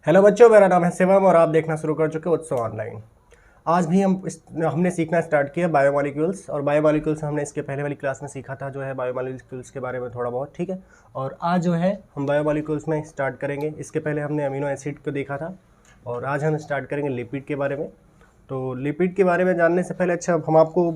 Hello बच्चों, मेरा नाम है शिवम और आप देखना शुरू कर चुके उत्सव ऑनलाइन। आज भी हमने सीखना स्टार्ट किया बायोमॉलिक्यूल्स। और बायोमॉलिक्यूल्स हमने इसके पहले वाली क्लास में सीखा था जो है बायोमॉलिक्यूल्स के बारे में थोड़ा बहुत, ठीक है। और आज जो है हम बायोमॉलिक्यूल्स में स्टार्ट करेंगे। इसके पहले हमने अमीनो एसिड को देखा था और आज हम स्टार्ट करेंगे लिपिड के बारे में। तो लिपिड के बारे में जानने से पहले अच्छा हम आपको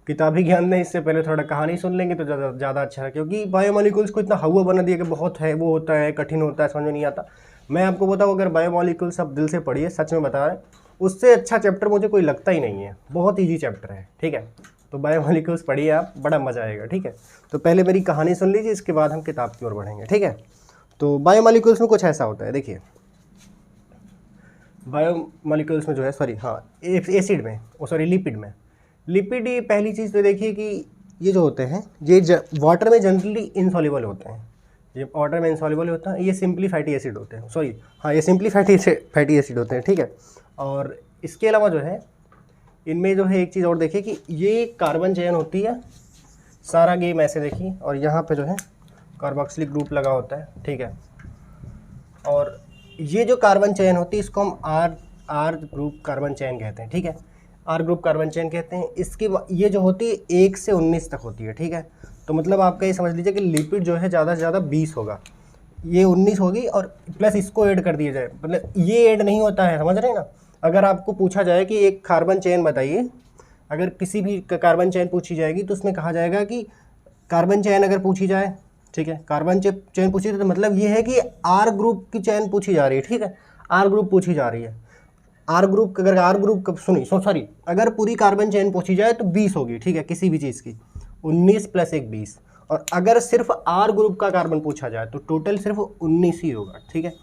किताबी ज्ञान नहीं, इससे पहले थोड़ा कहानी सुन लेंगे तो ज़्यादा अच्छा है, क्योंकि बायोमॉलिक्यूल्स को इतना हवा बना दिया कि बहुत है, वो होता है, कठिन होता है, समझ में नहीं आता। मैं आपको बताऊँ, अगर बायोमॉलिक्यूल्स आप दिल से पढ़िए, सच में बता रहे हैं, उससे अच्छा चैप्टर मुझे कोई लगता ही नहीं है। बहुत ईजी चैप्टर है, ठीक है। तो बायोमॉलिक्यूल्स पढ़िए आप, बड़ा मज़ा आएगा, ठीक है। तो पहले मेरी कहानी सुन लीजिए, इसके बाद हम किताब की ओर बढ़ेंगे, ठीक है। तो बायोमॉलिक्यूल्स में कुछ ऐसा होता है, देखिए। बायोमॉलिक्यूल्स में जो है, सॉरी हाँ, एसिड में, सॉरी लिपिड में। लिपिड पहली चीज़ तो देखिए कि ये जो होते हैं ये वाटर में जनरली इनसॉल्युबल होते हैं। ये वाटर में इनसॉल्युबल होता है, ये सिंपली फैटी एसिड होते हैं, सॉरी हाँ, ये सिंपली फैटी एसिड होते हैं, ठीक है। और इसके अलावा जो है इनमें जो है एक चीज़ और देखिए कि ये कार्बन चेन होती है, सारा गेम ऐसे देखिए, और यहाँ पे जो है कार्बोक्सिलिक ग्रुप लगा होता है, ठीक है। और ये जो कार्बन चेन होती है इसको हम आर ग्रुप कार्बन चेन कहते हैं, ठीक है। आर ग्रुप कार्बन चेन कहते हैं। इसकी ये जो होती है 1 से 19 तक होती है, ठीक है। तो मतलब आपका ये समझ लीजिए कि लिपिड जो है ज़्यादा से ज़्यादा 20 होगा, ये 19 होगी, और प्लस इसको ऐड कर दिया जाए, मतलब ये ऐड नहीं होता है, समझ रहे हैं ना। अगर आपको पूछा जाए कि एक कार्बन चेन बताइए, अगर किसी भी कार्बन चेन पूछी जाएगी तो उसमें कहा जाएगा कि कार्बन चेन अगर पूछी जाए, ठीक है, कार्बन चेन पूछी तो मतलब ये है कि आर ग्रुप की चेन पूछी जा रही है, ठीक है, आर ग्रुप पूछी जा रही है। आर ग्रुप, अगर आर ग्रुप सुनी सॉरी, अगर पूरी कार्बन चेन पूछी जाए तो 20 होगी, ठीक है, किसी भी चीज़ की 19 + 1 20। और अगर सिर्फ आर ग्रुप का कार्बन पूछा जाए तो टोटल सिर्फ 19 ही होगा, ठीक है।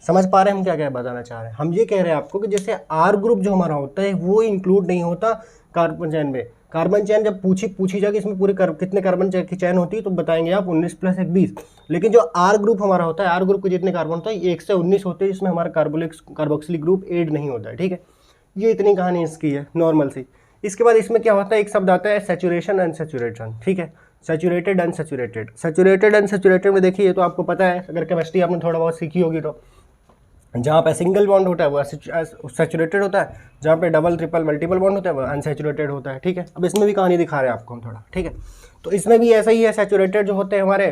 समझ पा रहे हैं हम क्या क्या बताना चाह रहे हैं? हम ये कह रहे हैं आपको कि जैसे आर ग्रुप जो हमारा होता है वो इंक्लूड नहीं होता कार्बन चेन में। कार्बन चेन जब पूछी जाएगी इसमें पूरे कितने कार्बन की चेन होती है तो बताएंगे आप 19 + 1 20। लेकिन जो आर ग्रुप हमारा होता है, आर ग्रुप के जितने कार्बन होता है 1 से 19 होते हैं, जिसमें हमारा कार्बोक्सिलिक ग्रुप ऐड नहीं होता है, ठीक है। ये इतनी कहानी इसकी है नॉर्मल सी। इसके बाद इसमें क्या होता है, एक शब्द आता है सैचुरेशन अनसैचुरेशन, ठीक है। सैचुरेटेड अनसैचुरेटेड, सैचुरेटेड अनसैचुरेटेड में देखिए, ये तो आपको पता है, अगर केमिस्ट्री आपने थोड़ा बहुत सीखी होगी तो जहाँ पे सिंगल बॉन्ड होता है वो सैचुरेटेड होता है, जहाँ पे डबल ट्रिपल मल्टीपल बॉन्ड होता है वो अनसैचुरेटेड होता है, ठीक है। अब इसमें भी कहानी दिखा रहे हैं आपको हम थोड़ा, ठीक है। तो इसमें भी ऐसा ही है, सैचुरेटेड जो होते हैं हमारे,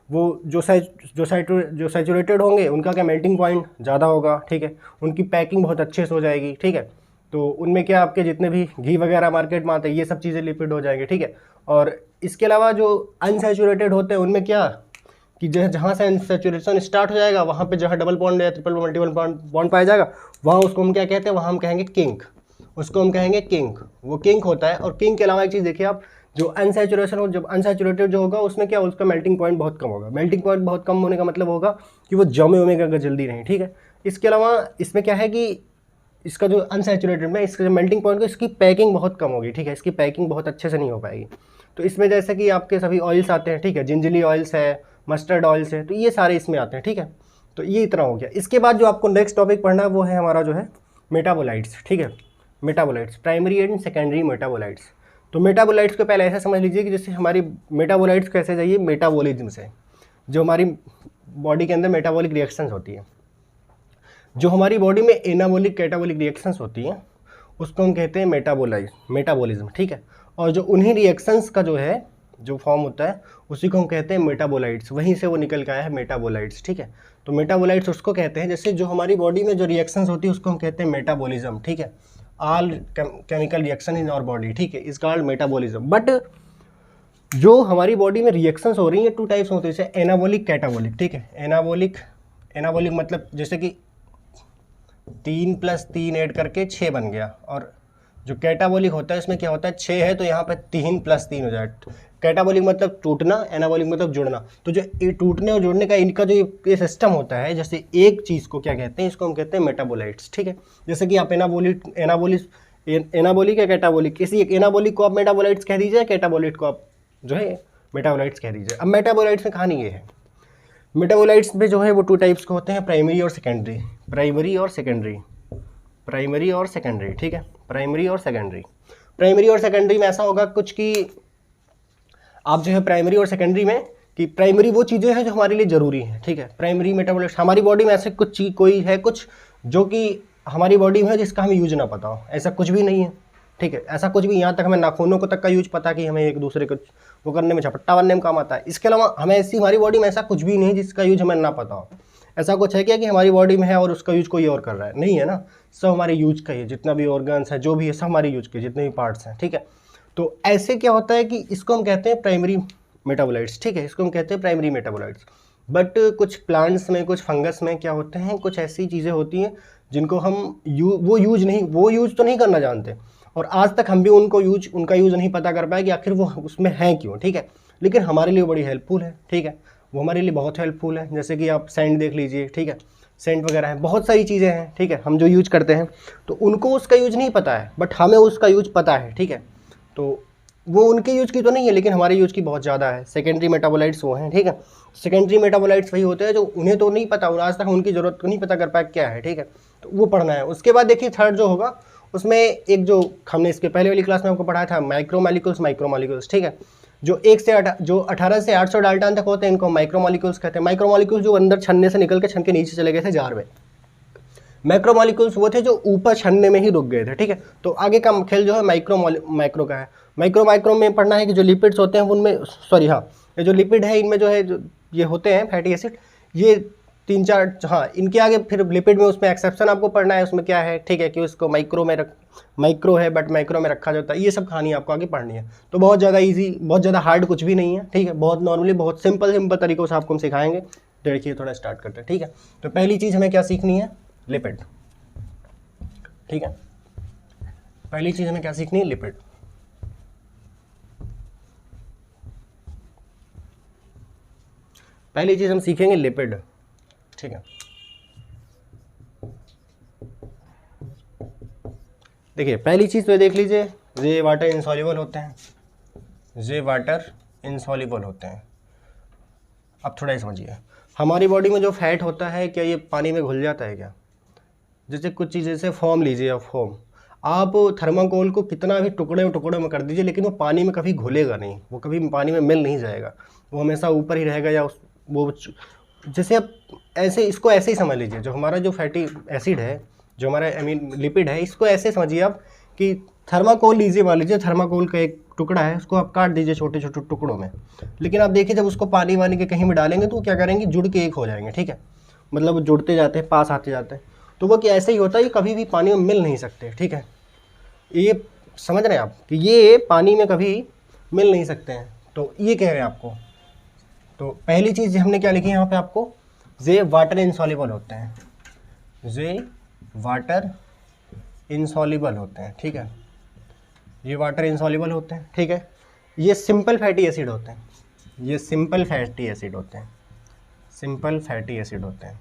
वो जो सैचुरेटेड होंगे उनका क्या मेल्टिंग पॉइंट ज़्यादा होगा, ठीक है, उनकी पैकिंग बहुत अच्छे से हो जाएगी, ठीक है। तो उनमें क्या आपके जितने भी घी वगैरह मार्केट में आते हैं ये सब चीज़ें लिपिड हो जाएंगे, ठीक है। और इसके अलावा जो अनसैचुरेटेड होते हैं उनमें क्या कि जहाँ से अनसैचुरेशन स्टार्ट हो जाएगा वहाँ पे जहाँ डबल बॉन्ड या ट्रिपल मल्टीपल बॉन्ड पाया जाएगा वहाँ उसको हम क्या कहते हैं, वहाँ हम कहेंगे किंक, उसको हम कहेंगे किंक, वो किंक होता है। और किंक के अलावा एक चीज़ देखिए आप, जो अनसैचुरेशन हो, जब अनसैचुरेटेड जो होगा उसमें क्या उसका मेल्टिंग पॉइंट बहुत कम होगा। मेल्टिंग पॉइंट बहुत कम होने का मतलब होगा कि वो जमे उमेगा जल्दी नहीं, ठीक है। इसके अलावा इसमें क्या है कि इसका जो अनसैचुरेटेड में इसका जो मेल्टिंग पॉइंट है इसकी पैकिंग बहुत कम होगी, ठीक है, इसकी पैकिंग बहुत अच्छे से नहीं हो पाएगी। तो इसमें जैसे कि आपके सभी ऑयल्स आते हैं, ठीक है, जिंजली ऑयल्स है, मस्टर्ड ऑयल्स है, तो ये सारे इसमें आते हैं, ठीक है। तो ये इतना हो गया। इसके बाद जो आपको नेक्स्ट टॉपिक पढ़ना है वो है हमारा जो है मेटाबोलाइट्स, ठीक है। Metabolites, primary and secondary metabolites. तो मेटाबोलाइट्स को पहले ऐसा समझ लीजिए कि जैसे हमारी मेटाबोलाइट्स कैसे जाइए, मेटाबॉलिज्म से, जो हमारी बॉडी के अंदर मेटाबॉलिक रिएक्शंस होती है, जो हमारी बॉडी में एनाबॉलिक कैटाबॉलिक रिएक्शंस होती हैं उसको हम कहते हैं मेटाबॉलिज्म, ठीक है। और जो उन्हीं रिएक्शंस का जो है जो फॉर्म होता है उसी को हम कहते हैं मेटाबोलाइट्स, वहीं से वो निकल के आया है मेटाबोलाइट्स, ठीक है। तो मेटाबोलाइट्स उसको कहते हैं जैसे जो हमारी बॉडी में जो रिएक्शंस होती है उसको हम कहते हैं मेटाबॉलिज्म, ठीक है। All chemical reaction in our body, ठीक है, इज कॉल्ड मेटाबॉलिज्म। बट जो हमारी बॉडी में रिएक्शंस हो रही हैं 2 टाइप्स होते हैं, जैसे एनाबॉलिक कैटाबॉलिक, ठीक है। एनाबॉलिक मतलब जैसे कि 3 + 3 ऐड करके 6 बन गया, और जो कैटाबॉलिक होता है इसमें क्या होता है 6 है तो यहाँ पे 3 + 3 हो जाए। कैटाबॉलिक मतलब टूटना, एनाबॉलिक मतलब जुड़ना। तो जो टूटने और जुड़ने का इनका जो ये सिस्टम होता है, जैसे एक चीज़ को क्या कहते हैं, इसको हम कहते हैं मेटाबोलाइट्स, ठीक है। जैसे कि आप एनाबॉलिक या कैटाबॉलिक, किसी एक एनाबॉलिक को आप मेटाबोलाइट्स कह दीजिए, कैटाबॉलिक को आप जो है मेटाबोलाइट्स कह दीजिए। अब मेटाबोलाइट्स में कहानी ये है, मेटाबोलाइट्स में जो है वो 2 टाइप्स के होते हैं, प्राइमरी और सेकेंडरी, प्राइमरी और सेकेंडरी, ठीक है, प्राइमरी और सेकेंडरी में ऐसा होगा कुछ कि आप जो है प्राइमरी और सेकेंडरी में कि प्राइमरी वो चीज़ें हैं जो हमारे लिए ज़रूरी हैं, ठीक है। प्राइमरी मेटाबॉलिट्स, हमारी बॉडी में ऐसे कुछ चीज कोई है कुछ जो कि हमारी बॉडी में है जिसका हमें यूज ना पता हो, ऐसा कुछ भी नहीं है, ठीक है। ऐसा कुछ भी, यहाँ तक हमें नाखूनों को तक का यूज पता कि हमें एक दूसरे को वो करने में, झपट्टा बनने में काम आता है। इसके अलावा हमें ऐसी, हमारी बॉडी में ऐसा कुछ भी नहीं जिसका यूज हमें ना पता हो। ऐसा कुछ है क्या कि हमारी बॉडी में है और उसका यूज कोई और कर रहा है? नहीं है ना, सब हमारे यूज का ही है। जितना भी ऑर्गन्स है, जो भी है, सब हमारे यूज के, जितने भी पार्ट्स हैं, ठीक है। तो ऐसे क्या होता है कि इसको हम कहते हैं प्राइमरी मेटाबोलाइट्स, ठीक है, इसको हम कहते हैं प्राइमरी मेटाबोलाइट्स। बट कुछ प्लांट्स में, कुछ फंगस में क्या होते हैं, कुछ ऐसी चीज़ें होती हैं जिनको हम वो यूज तो नहीं करना जानते, और आज तक हम भी उनका यूज नहीं पता कर पाए कि आखिर वो उसमें है क्यों, ठीक है। लेकिन हमारे लिए बड़ी हेल्पफुल है, ठीक है, वो हमारे लिए बहुत हेल्पफुल है। जैसे कि आप सेंट देख लीजिए, ठीक है, सेंट वगैरह है, बहुत सारी चीज़ें हैं, ठीक है, हम जो यूज करते हैं, तो उनको उसका यूज नहीं पता है, बट हमें उसका यूज पता है, ठीक है। तो वो उनके यूज की तो नहीं है, लेकिन हमारे यूज की बहुत ज़्यादा है। सेकेंडरी मेटाबोलाइट्स वो हैं, ठीक है। सेकेंडरी मेटाबोलाइट्स वही होते हैं जो उन्हें तो नहीं पता, और आज तक उनकी ज़रूरत को नहीं पता कर पाया क्या है, ठीक है। तो वो पढ़ना है। उसके बाद देखिए थर्ड जो होगा, उसमें एक जो हमने इसके पहले वाली क्लास में आपको पढ़ाया था, माइक्रोमोलिक्यूल्स, ठीक है, जो 18 से 800 डाल्टन तक होते हैं, इनको माइक्रोमोलिक्यूल्स कहते हैं। माइक्रोमोलिक्यूल्स जो अंदर छन्ने से निकल के छन के नीचे चले गए थे जार में। मैक्रोमोलिक्यूल्स वो थे जो ऊपर छन्ने में ही रुक गए थे, ठीक है। तो आगे का खेल जो है माइक्रो का है। माइक्रो में पढ़ना है कि जो लिपिड्स होते हैं उनमें, सॉरी हाँ, ये जो लिपिड है इनमें जो है, जो ये होते हैं फैटी एसिड, ये 3-4, हाँ, इनके आगे फिर लिपिड में उसमें एक्सेप्शन आपको पढ़ना है, उसमें क्या है, ठीक है, कि उसको माइक्रो है बट माइक्रो में रखा जाता है। ये सब कहानी आपको आगे पढ़नी है। तो बहुत ज़्यादा ईजी, बहुत ज़्यादा हार्ड कुछ भी नहीं है, ठीक है। बहुत नॉर्मली, बहुत सिंपल तरीकों से आपको हम सिखाएंगे। देखिए थोड़ा स्टार्ट करते हैं, ठीक है। तो पहली चीज़ हमें क्या सीखनी है? लिपिड, ठीक है। पहली चीज़ हमें क्या सीखनी है? लिपिड। पहली चीज़ हम सीखेंगे लिपिड, ठीक है। देखिए पहली चीज़ तो देख लीजिए, ये वाटर इनसॉल्युबल होते हैं, ये वाटर इनसॉल्युबल होते हैं। अब थोड़ा ही समझिए, हमारी बॉडी में जो फैट होता है, क्या ये पानी में घुल जाता है क्या? जैसे कुछ चीज़, जैसे फॉर्म लीजिए, आप थर्माकोल को कितना भी टुकड़े में कर दीजिए, लेकिन वो पानी में कभी घुलेगा नहीं, वो कभी पानी में मिल नहीं जाएगा, वो हमेशा ऊपर ही रहेगा। या वो जैसे आप ऐसे, इसको ऐसे ही समझ लीजिए, जो हमारा जो फैटी एसिड है, जो हमारा लिपिड है, इसको ऐसे समझिए आप कि थर्माकोल लीजिए, मान लीजिए थर्माकोल का एक टुकड़ा है, उसको आप काट दीजिए छोटे छोटे टुकड़ों में, लेकिन आप देखिए जब उसको पानी वानी के कहीं में डालेंगे तो क्या करेंगे, जुड़ के एक हो जाएंगे, ठीक है। मतलब जुड़ते जाते हैं, पास आते जाते हैं। तो वो क्या ऐसे ही होता है, ये कभी भी पानी में मिल नहीं सकते, ठीक है। ये समझ रहे हैं आप कि ये पानी में कभी मिल नहीं सकते हैं, तो ये कह रहे हैं आपको। तो पहली चीज़ हमने क्या लिखी है यहाँ पे आपको, ये वाटर इनसॉल्युबल होते हैं, ये वाटर इनसॉल्युबल होते हैं, ठीक है। ये वाटर इनसॉल्युबल होते हैं, ठीक है। ये सिंपल फैटी एसिड होते हैं, ये सिंपल फैटी एसिड होते हैं, सिंपल फैटी एसिड होते हैं।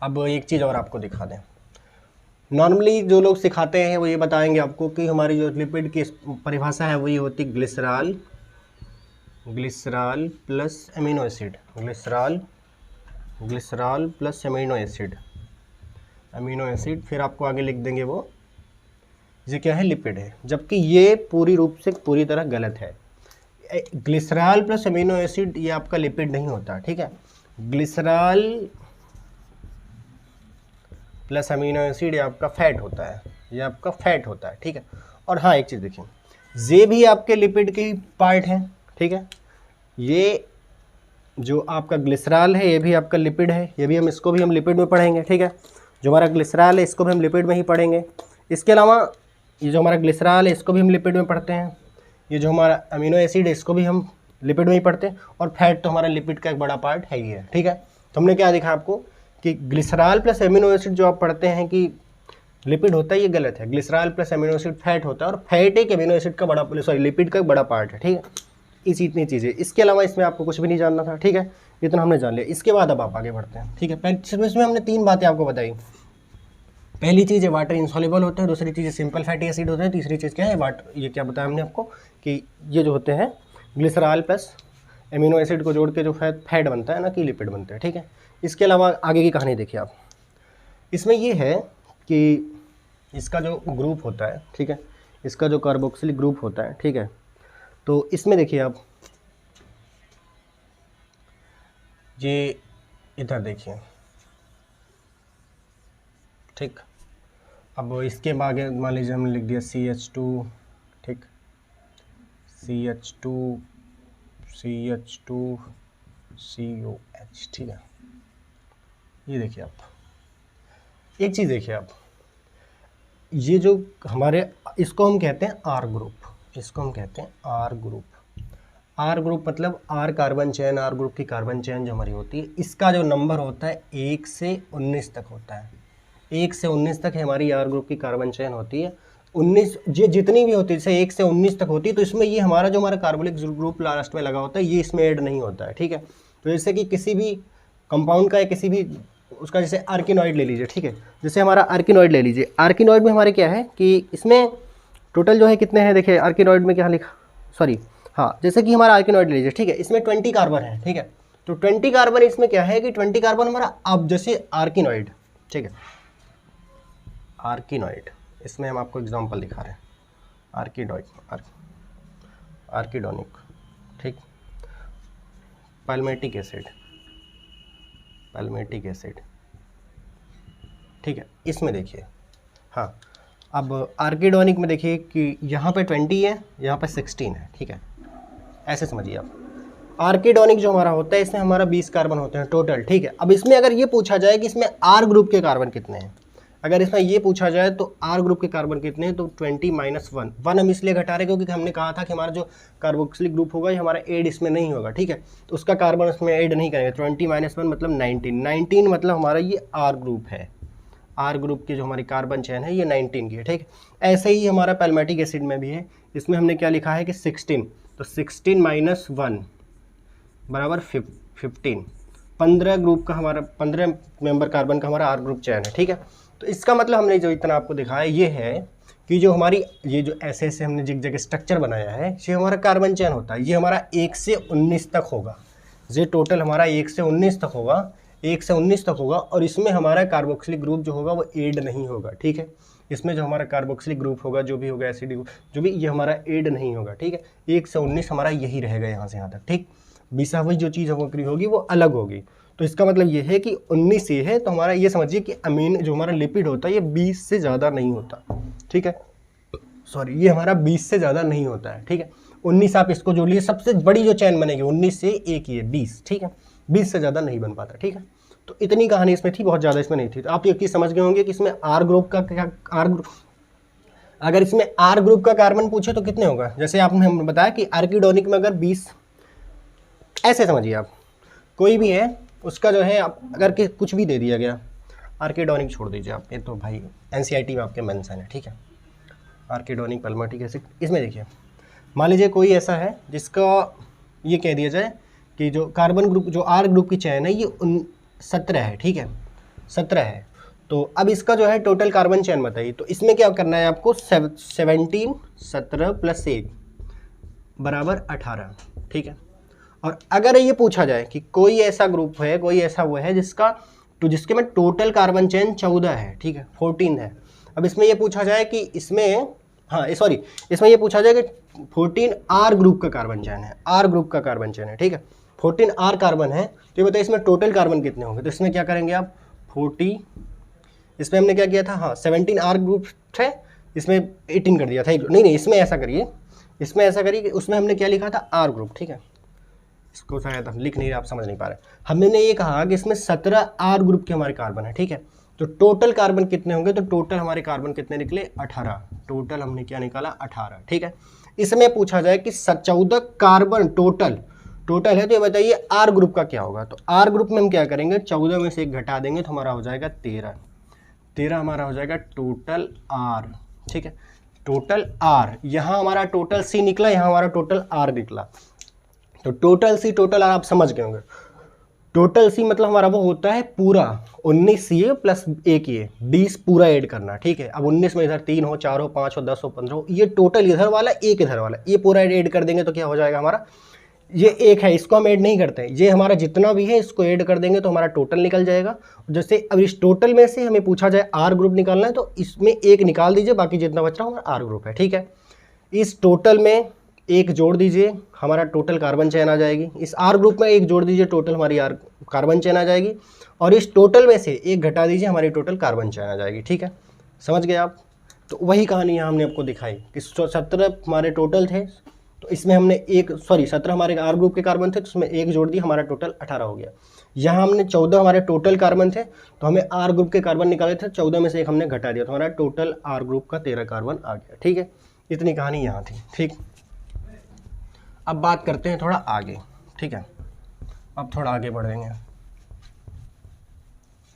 अब एक चीज़ और आपको दिखा दें, नॉर्मली जो लोग सिखाते हैं वो ये बताएंगे आपको कि हमारी जो लिपिड की परिभाषा है वो ये होती है glycerol plus amino acid, glycerol plus amino acid, फिर आपको आगे लिख देंगे वो ये क्या है, लिपिड है। जबकि ये पूरी रूप से पूरी तरह गलत है। ग्लिसरॉल प्लस अमीनो एसिड ये आपका लिपिड नहीं होता, ठीक है। ग्लिसरॉल प्लस अमीनो एसिड ये आपका फैट होता है, ये आपका फैट होता है, ठीक है। और हाँ एक चीज़ देखिए, ये भी आपके लिपिड के पार्ट हैं, ठीक है। ये जो आपका ग्लिसरॉल है ये भी आपका लिपिड है, ये भी इसको भी हम लिपिड में पढ़ेंगे, ठीक है। जो हमारा ग्लिसरॉल है इसको भी हम लिपिड में ही पढ़ेंगे। इसके अलावा ये जो हमारा ग्लिसरॉल है इसको भी हम लिपिड में पढ़ते हैं, ये जो हमारा अमीनो एसिड है इसको भी हम लिपिड में ही पढ़ते हैं, और फैट तो हमारा लिपिड का एक बड़ा पार्ट है ही है, ठीक है। तो हमने क्या दिखा आपको कि ग्लिसरॉल प्लस अमीनो एसिड जो आप पढ़ते हैं कि लिपिड होता है, ये गलत है। Glycerol plus amino acid fat होता है, और फैट एक अमीनो एसिड का बड़ा, सॉरी लिपिड का एक बड़ा पार्ट है, ठीक है। इतनी चीज़ें, इसके अलावा इसमें आपको कुछ भी नहीं जानना था, ठीक है। इतना हमने जान लिया। इसके बाद अब आप आगे बढ़ते हैं, ठीक है। इसमें हमने 3 बातें आपको बताई। पहली चीज़ है वाटर इनसॉल्युबल होते हैं, दूसरी चीज़ सिंपल फैटी एसिड होते हैं, तीसरी चीज़ क्या है, वाटर, ये क्या बताया हमने आपको कि ये जो होते हैं ग्लिसरॉल प्लस अमीनो एसिड को जोड़ के जो फैट बनता है ना कि लिपिड बनते हैं, ठीक है। इसके अलावा आगे की कहानी देखिए आप, इसमें ये है कि इसका जो ग्रुप होता है, ठीक है, इसका जो कार्बोक्सिलिक ग्रुप होता है, ठीक है। तो इसमें देखिए आप, ये इधर देखिए, ठीक। अब इसके आगे मान लीजिए हमने लिख दिया CH2, ठीक, CH2 COH, ठीक है। ये देखिए आप, एक चीज़ देखिए आप, ये जो हमारे, इसको हम कहते हैं R ग्रुप, इसको हम कहते हैं R ग्रुप। R ग्रुप मतलब R carbon chain, R group की कार्बन चेन जो हमारी होती है, इसका जो नंबर होता है 1 से 19 तक होता है। 1 से 19 तक हमारी R ग्रुप की कार्बन चेन होती है। 19 ये जितनी भी होती है, जैसे 1 से 19 तक होती है, तो इसमें ये हमारा जो हमारा कार्बोनिक ग्रुप लास्ट में लगा होता है, ये इसमें ऐड नहीं होता है, ठीक है। तो जैसे कि किसी भी कंपाउंड का या किसी भी उसका, जैसे आर्किनॉइड ले लीजिए, ठीक है। जैसे हमारा आर्किनॉइड ले लीजिए, आर्किनॉइड में हमारे क्या है कि इसमें टोटल जो है कितने हैं, देखिए आर्किनॉइड में क्या लिखा, सॉरी हाँ, जैसे कि हमारा आर्किनॉइड ले लीजिए, ठीक है। इसमें 20 कार्बन है, ठीक है। तो 20 कार्बन इसमें क्या है कि 20 कार्बन हमारा, अब जैसे आर्किनॉइड, ठीक है, आर्किनॉइड, इसमें हम आपको एग्जांपल दिखा रहे हैं, आर्किडोनिक, ठीक, पैल्मेटिक एसिड, ठीक है। इसमें देखिए, हाँ, अब आर्किडोनिक में देखिए कि यहाँ पे 20 है, यहाँ पे 16 है, ठीक है। ऐसे समझिए आप, आर्किडोनिक जो हमारा होता है, इसमें हमारा 20 कार्बन होते हैं टोटल, ठीक है। अब इसमें अगर ये पूछा जाए कि इसमें आर ग्रुप के कार्बन कितने हैं, अगर इसमें ये पूछा जाए तो आर ग्रुप के कार्बन कितने हैं, तो 20 - 1 हम इसलिए घटा रहे हैं क्योंकि हमने कहा था कि हमारा जो कार्बोक्सिलिक ग्रुप होगा, ये हमारा एड इसमें नहीं होगा, ठीक है। तो उसका कार्बन इसमें ऐड नहीं करेंगे। 20 - 1 मतलब 19 मतलब हमारा ये आर ग्रुप है। आर ग्रुप की जो हमारी कार्बन चेन है ये 19 की है, ठीक। ऐसे ही हमारा पैल्मेटिक एसिड में भी है, इसमें हमने क्या लिखा है कि 16, तो 16 - 1 बराबर 15, 15 ग्रुप का हमारा, 15 मेंबर कार्बन का हमारा आर ग्रुप चेन है, ठीक है। तो इसका मतलब हमने जो इतना आपको दिखाया ये है कि जो हमारी ये जो ऐसे हमने जिग जगह स्ट्रक्चर बनाया है, ये हमारा कार्बन चेन होता है। ये हमारा 1 से 19 तक होगा, ये टोटल हमारा 1 से 19 तक होगा, 1 से 19 तक होगा। और इसमें हमारा कार्बोक्सिलिक ग्रुप जो होगा वो ऐड नहीं होगा, ठीक है। इसमें जो हमारा कार्बोक्सिलिक ग्रुप होगा, जो भी होगा एसिडिक जो भी, ये हमारा ऐड नहीं होगा, ठीक है। 1 से 19 हमारा यही रहेगा यहाँ से यहाँ तक, ठीक। 20वीं जो चीज़ होगी वो अलग होगी। तो इसका मतलब ये है कि 19 ये है, तो हमारा ये समझिए कि अमीन जो हमारा लिपिड होता है ये 20 से ज़्यादा नहीं होता, ठीक है। सॉरी, ये हमारा 20 से ज़्यादा नहीं होता है, ठीक है। 19 आप इसको जोड़ लीजिए, सबसे बड़ी जो चैन बनेगी 19 से एक ये 20, ठीक है। 20 से ज़्यादा नहीं बन पाता, ठीक है। तो इतनी कहानी इसमें थी, बहुत ज़्यादा इसमें नहीं थी। तो आप ये चीज़ समझ गए होंगे कि इसमें आर ग्रुप का क्या, आर ग्रुप, अगर इसमें आर ग्रुप का कार्बन पूछे तो कितने होगा। जैसे आपने हमें बताया कि आर्किडोनिक में अगर 20, ऐसे समझिए आप, कोई भी है उसका जो है, आप अगर कि कुछ भी दे दिया गया, आर्किडोनिक छोड़ दीजिए आप, ये तो भाई एनसीईआरटी में आपके मेंशन है, ठीक है। आर्किडोनिक पैल्मेटिक एसिड, इसमें देखिए मान लीजिए कोई ऐसा है जिसका ये कह दिया जाए कि जो कार्बन ग्रुप, जो आर ग्रुप की चैन है ये 17 है, ठीक है, 17 है। तो अब इसका जो है टोटल कार्बन चैन बताइए। तो इसमें क्या करना है आपको, 17 17 + 1 बराबर 18, ठीक है। और अगर ये पूछा जाए कि कोई ऐसा ग्रुप है, कोई ऐसा वो है जिसका, तो जिसके में टोटल कार्बन चेन 14 है, ठीक है, 14 है। अब इसमें ये पूछा जाए कि इसमें, हाँ सॉरी, इसमें ये पूछा जाए कि 14 आर ग्रुप का कार्बन चेन है, आर ग्रुप का कार्बन चेन है, ठीक है, 14 आर कार्बन है। तो ये बताइए इसमें टोटल कार्बन कितने होंगे। तो इसमें क्या करेंगे आप, 40, इसमें हमने क्या किया था, हाँ 17 आर ग्रुप है, इसमें 18 कर दिया था। नहीं, इसमें ऐसा करिए, इसमें ऐसा करिए कि उसमें हमने क्या लिखा था, आर ग्रुप, ठीक है। इसको शायद हम लिख नहीं रहे, आप समझ नहीं पा रहे। हमने ये कहा कि इसमें 17 आर ग्रुप के हमारे कार्बन है, ठीक है। तो टोटल कार्बन कितने होंगे, तो टोटल हमारे कार्बन कितने निकले, 18। टोटल हमने क्या निकाला, 18, ठीक है। इसमें पूछा जाए कि 14 कार्बन टोटल है, तो ये बताइए आर ग्रुप का क्या होगा। तो आर ग्रुप में हम क्या करेंगे, 14 में से 1 घटा देंगे तो हमारा हो जाएगा 13 हमारा हो जाएगा टोटल आर, ठीक है। टोटल आर, यहाँ हमारा टोटल सी निकला, यहाँ हमारा टोटल आर निकला। तो टोटल सी, टोटल आर आप समझ गए होंगे। टोटल सी मतलब हमारा वो होता है पूरा 19 ये प्लस 1 ये 20 पूरा ऐड करना, ठीक है। अब 19 में इधर 3 हो, 4 हो, 5 हो, 10 हो, 15 हो, ये टोटल इधर वाला, एक इधर वाला, ये पूरा ऐड कर देंगे तो क्या हो जाएगा हमारा, ये एक है, इसको हम ऐड नहीं करते हैं, ये हमारा जितना भी है इसको ऐड कर देंगे तो हमारा टोटल निकल जाएगा। जैसे अब इस टोटल में से हमें पूछा जाए आर ग्रुप निकालना है, तो इसमें 1 निकाल दीजिए, बाकी जितना बच रहा है हमारा आर ग्रुप है, ठीक है। इस टोटल में 1 जोड़ दीजिए, हमारा टोटल कार्बन चेन आ जाएगी। इस आर ग्रुप में 1 जोड़ दीजिए, टोटल हमारी आर कार्बन चेन आ जाएगी, और इस टोटल में से एक घटा दीजिए, हमारी टोटल कार्बन चेन आ जाएगी। ठीक है, समझ गए आप। तो वही कहानी यहाँ हमने आपको दिखाई कि 17 हमारे टोटल थे, तो इसमें हमने 17 हमारे आर ग्रुप के कार्बन थे, तो उसमें एक जोड़ दिया, हमारा टोटल 18 हो गया। यहाँ हमने 14 हमारे टोटल कार्बन थे, तो हमें आर ग्रुप के कार्बन निकाले थे, 14 में से एक हमने घटा दिया, तो हमारा टोटल आर ग्रुप का 13 कार्बन आ गया। ठीक है, इतनी कहानी यहाँ थी। ठीक, अब बात करते हैं थोड़ा आगे। ठीक है, अब थोड़ा आगे बढ़ेंगे।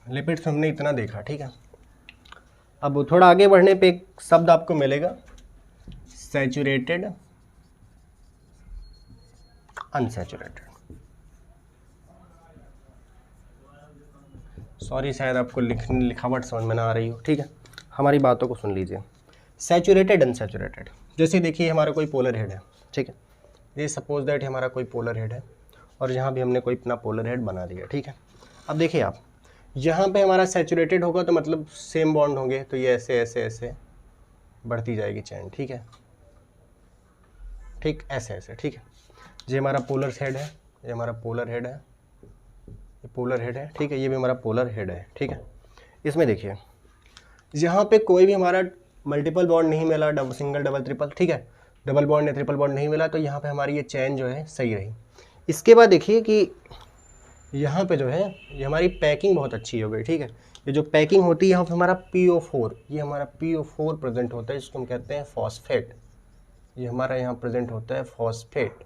लिपिड्स हमने इतना देखा। ठीक है, अब थोड़ा आगे बढ़ने पे एक शब्द आपको मिलेगा, सैचुरेटेड, अनसैचुरेटेड। सॉरी, शायद आपको लिखावट समझ में ना आ रही हो। ठीक है, हमारी बातों को सुन लीजिए। सैचुरेटेड, अनसैचुरेटेड, जैसे देखिए हमारा कोई पोलर हेड है। ठीक है, ये सपोज दैट हमारा कोई पोलर हेड है, और यहाँ भी हमने कोई अपना पोलर हेड बना दिया। ठीक है, अब देखिए आप, यहाँ पे हमारा सैचुरेटेड होगा तो मतलब सेम बॉन्ड होंगे, तो ये ऐसे ऐसे ऐसे बढ़ती जाएगी चैन। ठीक है, ठीक ऐसे ऐसे। ठीक है, ये हमारा पोलर हेड है, ये हमारा पोलर हेड है, ये पोलर हेड है। ठीक है, ये भी हमारा पोलर हेड है। ठीक है, इसमें देखिए यहाँ पे कोई भी हमारा मल्टीपल बॉन्ड नहीं मिला, सिंगल डबल ट्रिपल। ठीक है, डबल बॉन्ड या ट्रिपल बॉन्ड नहीं मिला, तो यहाँ पे हमारी ये चैन जो है सही रही। इसके बाद देखिए कि यहाँ पे जो है ये हमारी पैकिंग बहुत अच्छी हो गई। ठीक है, ये जो पैकिंग होती है यहाँ पे हमारा PO4, ये हमारा PO4 प्रेजेंट होता है, जिसको हम कहते हैं फॉस्फेट। ये हमारा यहाँ प्रेजेंट होता है फॉस्फेट।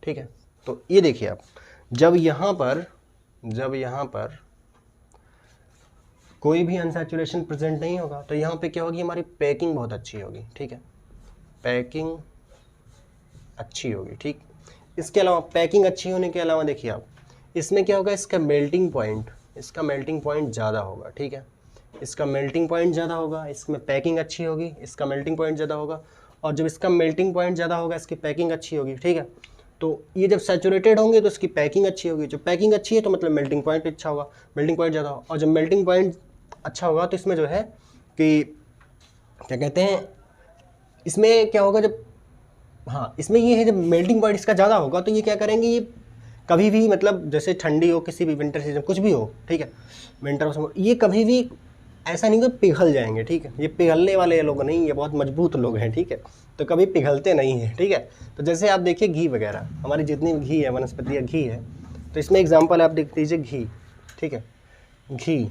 ठीक है, तो ये देखिए आप, जब यहाँ पर कोई भी अनसैचुरेशन प्रेजेंट नहीं होगा, तो यहाँ पे क्या होगी, हमारी पैकिंग बहुत अच्छी होगी। ठीक है, पैकिंग अच्छी होगी। ठीक, इसके अलावा पैकिंग अच्छी होने के अलावा देखिए आप, इसमें क्या होगा, इसका मेल्टिंग पॉइंट ज़्यादा होगा। ठीक है, इसका मेल्टिंग पॉइंट ज़्यादा होगा, इसमें पैकिंग अच्छी होगी, इसका मेल्टिंग पॉइंट ज़्यादा होगा, और जब इसका मेल्टिंग पॉइंट ज़्यादा होगा, इसकी पैकिंग अच्छी होगी। ठीक है, तो ये जब सैचुरेटेड होंगे तो इसकी पैकिंग अच्छी होगी, जो पैकिंग अच्छी है तो मतलब मेल्टिंग पॉइंट अच्छा होगा, मेल्टिंग पॉइंट ज़्यादा होगा, और जब मेल्टिंग पॉइंट अच्छा होगा तो इसमें जो है कि क्या कहते हैं, इसमें क्या होगा, जब हाँ इसमें ये है, जब मेल्टिंग पॉइंट इसका ज़्यादा होगा तो ये क्या करेंगे, ये कभी भी मतलब जैसे ठंडी हो, किसी भी विंटर सीजन कुछ भी हो। ठीक है, विंटर समर, ये कभी भी ऐसा नहीं कि पिघल जाएंगे। ठीक है, ये पिघलने वाले लोग नहीं, ये बहुत मजबूत लोग हैं। ठीक है, तो कभी पिघलते नहीं हैं। ठीक है, तो जैसे आप देखिए घी वगैरह, हमारी जितनी भी घी है, वनस्पति घी है, तो इसमें एग्जाम्पल आप देख लीजिए घी। ठीक है, घी,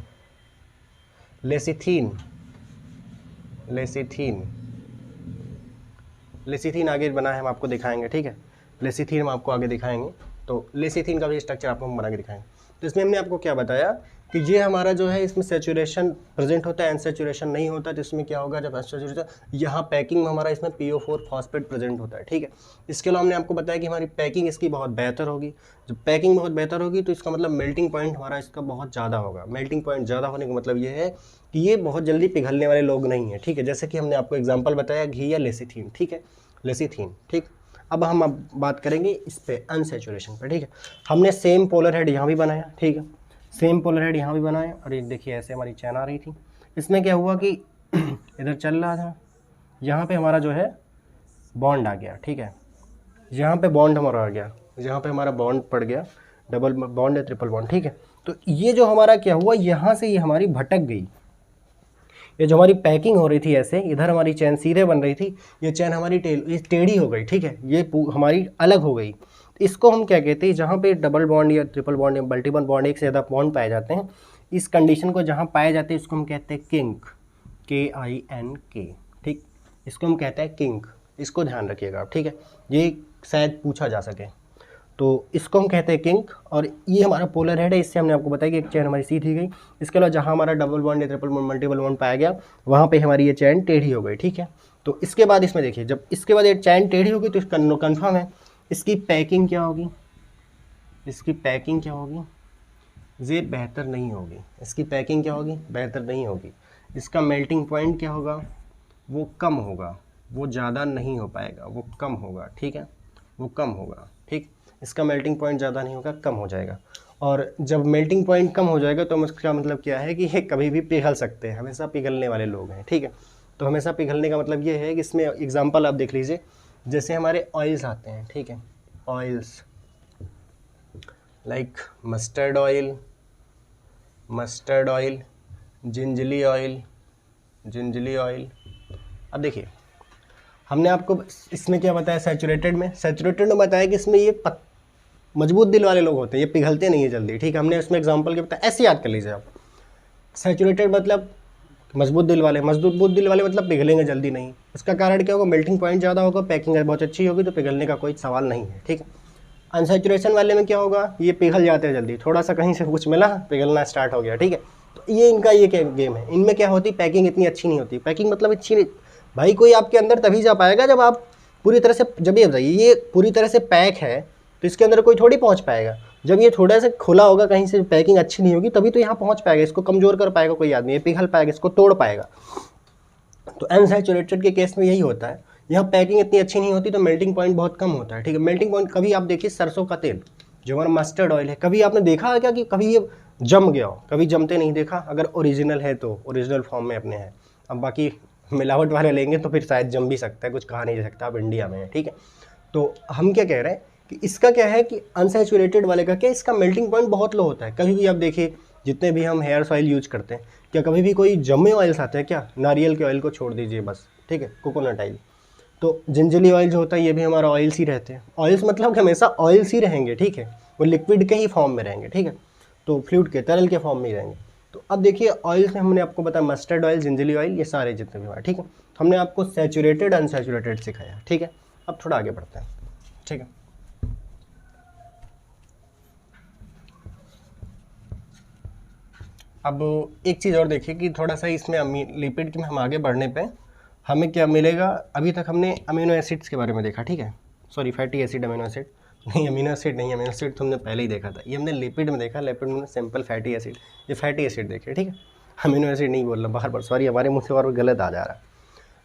लेसिथीन आगे बना है, हम आपको दिखाएंगे। ठीक है, लेसिथीन हम आपको आगे दिखाएंगे, तो लेसिथीन का भी स्ट्रक्चर आपको हम बना के दिखाएंगे। तो इसमें हमने आपको क्या बताया कि ये हमारा जो है, इसमें सैचुरेशन प्रेजेंट होता है, अनसैचुरेशन नहीं होता। तो इसमें क्या होगा, जब अनसैचुरेशन, यहाँ पैकिंग में हमारा इसमें PO4 फॉस्फेट प्रेजेंट होता है। ठीक है, इसके अलावा हमने आपको बताया कि हमारी पैकिंग इसकी बहुत बेहतर होगी। जब पैकिंग बहुत बेहतर होगी तो इसका मतलब मेल्टिंग पॉइंट हमारा इसका बहुत ज़्यादा होगा। मेल्टिंग पॉइंट ज़्यादा होने का मतलब ये है कि ये बहुत जल्दी पिघलने वाले लोग नहीं है। ठीक है, जैसे कि हमने आपको एग्जाम्पल बताया घी या लेसिथीन। ठीक है, लेसिथीन। ठीक, अब हम बात करेंगे इस पे अनसैचुरेशन पे। ठीक है, हमने सेम पोलर हेड यहाँ भी बनाया। ठीक है, सेम पोलर हेड यहाँ भी बनाया, और एक देखिए ऐसे हमारी चैन आ रही थी। इसमें क्या हुआ कि इधर चल रहा था, यहाँ पे हमारा जो है बॉन्ड आ गया। ठीक है, यहाँ पे बॉन्ड हमारा आ गया, यहाँ पे हमारा बॉन्ड पड़ गया, डबल बॉन्ड या ट्रिपल बॉन्ड। ठीक है, तो ये जो हमारा क्या हुआ, यहाँ से ये हमारी भटक गई। ये जो हमारी पैकिंग हो रही थी ऐसे, इधर हमारी चैन सीधे बन रही थी, ये चैन हमारी टेढ़ी हो गई। ठीक है, ये हमारी अलग हो गई। इसको हम क्या कहते हैं, जहाँ पे डबल बॉन्ड या ट्रिपल बॉन्ड या मल्टीपल बॉन्ड, एक से ज़्यादा बॉन्ड पाए जाते हैं, इस कंडीशन को जहाँ पाए जाते हैं इसको हम कहते हैं किंक, KINK। ठीक, इसको हम कहते हैं किंक, इसको ध्यान रखिएगा आप। ठीक है, ये शायद पूछा जा सके, तो इसको हम कहते हैं किंक। और ये हमारा पोलर हेड है, इससे हमने आपको बताया कि एक चैन हमारी सीधी गई। इसके अलावा जहाँ हमारा डबल बॉन्ड या ट्रिपल बॉन्ड, मल्टीपल बॉन्ड पाया गया, वहाँ पे हमारी ये चैन टेढ़ी हो गई। ठीक है, तो इसके बाद इसमें देखिए, जब इसके बाद ये चैन टेढ़ी होगी तो इसका कन्फर्म है इसकी पैकिंग क्या होगी, ये बेहतर नहीं होगी। इसकी पैकिंग क्या होगी, बेहतर नहीं होगी। इसका मेल्टिंग पॉइंट क्या होगा, वो कम होगा, वो ज़्यादा नहीं हो पाएगा, वो कम होगा। ठीक है, वो कम होगा। ठीक, इसका मेल्टिंग पॉइंट ज़्यादा नहीं होगा, कम हो जाएगा। और जब मेल्टिंग पॉइंट कम हो जाएगा तो इसका मतलब क्या है कि ये कभी भी पिघल सकते हैं, हमेशा पिघलने वाले लोग हैं। ठीक है, तो हमेशा पिघलने का मतलब ये है कि इसमें एग्जांपल आप देख लीजिए, जैसे हमारे ऑयल्स आते हैं। ठीक है, oils, like mustard oil, gingelly oil. अब देखिए हमने आपको इसमें क्या बताया, सैचुरेटेड में बताया कि इसमें ये मजबूत दिल वाले लोग होते हैं, ये पिघलते नहीं है जल्दी, ठीक है। हमने उसमें एग्जांपल के बताया, ऐसे याद कर लीजिए आप। सैचुरेटेड मतलब मजबूत दिल वाले मतलब पिघलेंगे जल्दी नहीं। इसका कारण क्या होगा, मेल्टिंग पॉइंट ज़्यादा होगा, पैकिंग बहुत अच्छी होगी तो पिघलने का कोई सवाल नहीं है, ठीक है। अनसैचुरेशन वाले में क्या होगा, ये पिघल जाते हैं जल्दी, थोड़ा सा कहीं से कुछ मिला पिघलना स्टार्ट हो गया, ठीक है। तो ये इनका ये गेम है। इनमें क्या होती, पैकिंग इतनी अच्छी नहीं होती। पैकिंग मतलब अच्छी नहीं, भाई कोई आपके अंदर तभी जा पाएगा जब आप पूरी तरह से, जब ये बताइए ये पूरी तरह से पैक है तो इसके अंदर कोई थोड़ी पहुंच पाएगा। जब ये थोड़ा सा खुला होगा, कहीं से पैकिंग अच्छी नहीं होगी, तभी तो यहाँ पहुंच पाएगा, इसको कमज़ोर कर पाएगा कोई आदमी, ये पिघल पाएगा, इसको तोड़ पाएगा। तो अनसैचुरेटेड के केस में यही होता है, यहाँ पैकिंग इतनी अच्छी नहीं होती तो मेल्टिंग पॉइंट बहुत कम होता है, ठीक है। मेल्टिंग पॉइंट कभी आप देखिए सरसों का तेल जो हमारा मस्टर्ड ऑयल है, कभी आपने देखा है क्या कि कभी ये जम गया हो? कभी जमते नहीं देखा। अगर ओरिजिनल है तो ओरिजिनल फॉर्म में अपने हैं, अब बाकी मिलावट वाले लेंगे तो फिर शायद जम भी सकता है, कुछ कहा नहीं जा सकता, आप इंडिया में है, ठीक है। तो हम क्या कह रहे हैं कि इसका क्या है कि अनसैचुरेटेड वाले का क्या, इसका मेल्टिंग पॉइंट बहुत लो होता है। कभी भी आप देखिए जितने भी हम हेयर ऑयल यूज करते हैं, क्या कभी भी कोई जमे ऑयल्स आते हैं क्या? नारियल के ऑयल को छोड़ दीजिए बस, ठीक है, कोकोनट ऑयल। तो जिंजली ऑयल जो होता है ये भी हमारा ऑयल्स ही रहते हैं। ऑयल्स मतलब कि हमेशा ऑयल्स ही रहेंगे, ठीक है, वो लिक्विड के ही फॉर्म में रहेंगे, ठीक है, तो फ्लूइड के, तरल के फॉर्म में ही रहेंगे। तो अब देखिए ऑयल्स में हमने आपको बताया मस्टर्ड ऑयल, जिंजली ऑयल, ये सारे जितने भी हुआ, ठीक है। तो हमने आपको सैचुरेटेड अनसैचुरेटेड सिखाया, ठीक है। अब थोड़ा आगे बढ़ते हैं, ठीक है। अब एक चीज़ और देखिए कि थोड़ा सा इसमें लिपिड के में हम आगे बढ़ने पे हमें क्या मिलेगा। अभी तक हमने अमीनो एसिड्स के बारे में देखा, ठीक है, sorry fatty acid, amino acid नहीं, अमीनो एसिड नहीं, अमीनो एसिड तो हमने पहले ही देखा था, ये हमने लिपिड में देखा। लिपिड में सिंपल फैटी एसिड, ये फैटी एसिड देखिए, ठीक है, अमीनो एसिड नहीं बोल रहा बार बार, सॉरी हमारे मुँह से और गलत आ जा रहा है।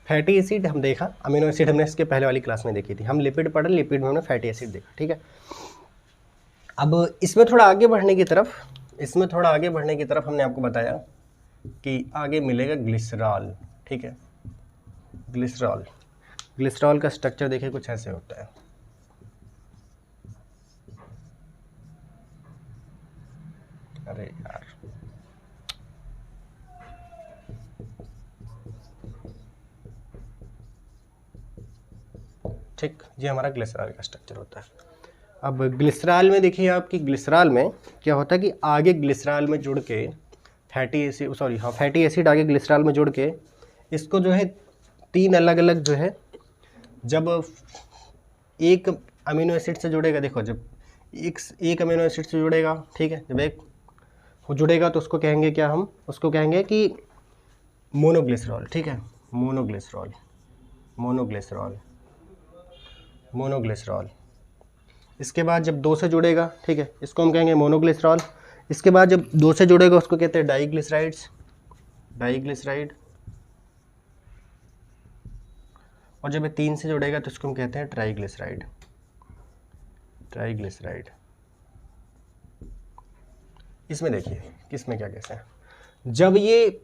फैटी एसिड हम देखा, अमीनो एसिड हमने इसके पहले वाली क्लास में देखी थी। हम लिपिड पढ़े, लिपिड में हमने फैटी एसिड देखा, ठीक है। अब इसमें थोड़ा आगे बढ़ने की तरफ हमने आपको बताया कि आगे मिलेगा ग्लिसरॉल, ठीक है। ग्लिसरॉल का स्ट्रक्चर देखिए कुछ ऐसे होता है। अरे यार, ठीक, ये हमारा ग्लिसरॉल का स्ट्रक्चर होता है। अब ग्लिसरॉल में देखिए आपकी, ग्लिसरॉल में क्या होता है कि आगे ग्लिसरॉल में जुड़ के फैटी एसिड आगे ग्लिसरॉल में जुड़ के इसको जो है तीन अलग अलग जो है, जब एक अमीनो एसिड से जुड़ेगा, देखो जब एक अमीनो एसिड से जुड़ेगा, ठीक है, जब एक वो जुड़ेगा तो उसको कहेंगे क्या, हम उसको कहेंगे कि मोनोग्लिसरॉल, ठीक है, मोनोग्लिसरॉल। इसके बाद जब दो से जुड़ेगा, ठीक है, इसको हम कहेंगे मोनोग्लिसरॉल। इसके बाद जब दो से जुड़ेगा उसको कहते हैं डाईग्लिसराइड। और जब ये तीन से जुड़ेगा तो इसको हम कहते हैं ट्राईग्लिसराइड। इसमें देखिए किसमें क्या कैसे है, जब ये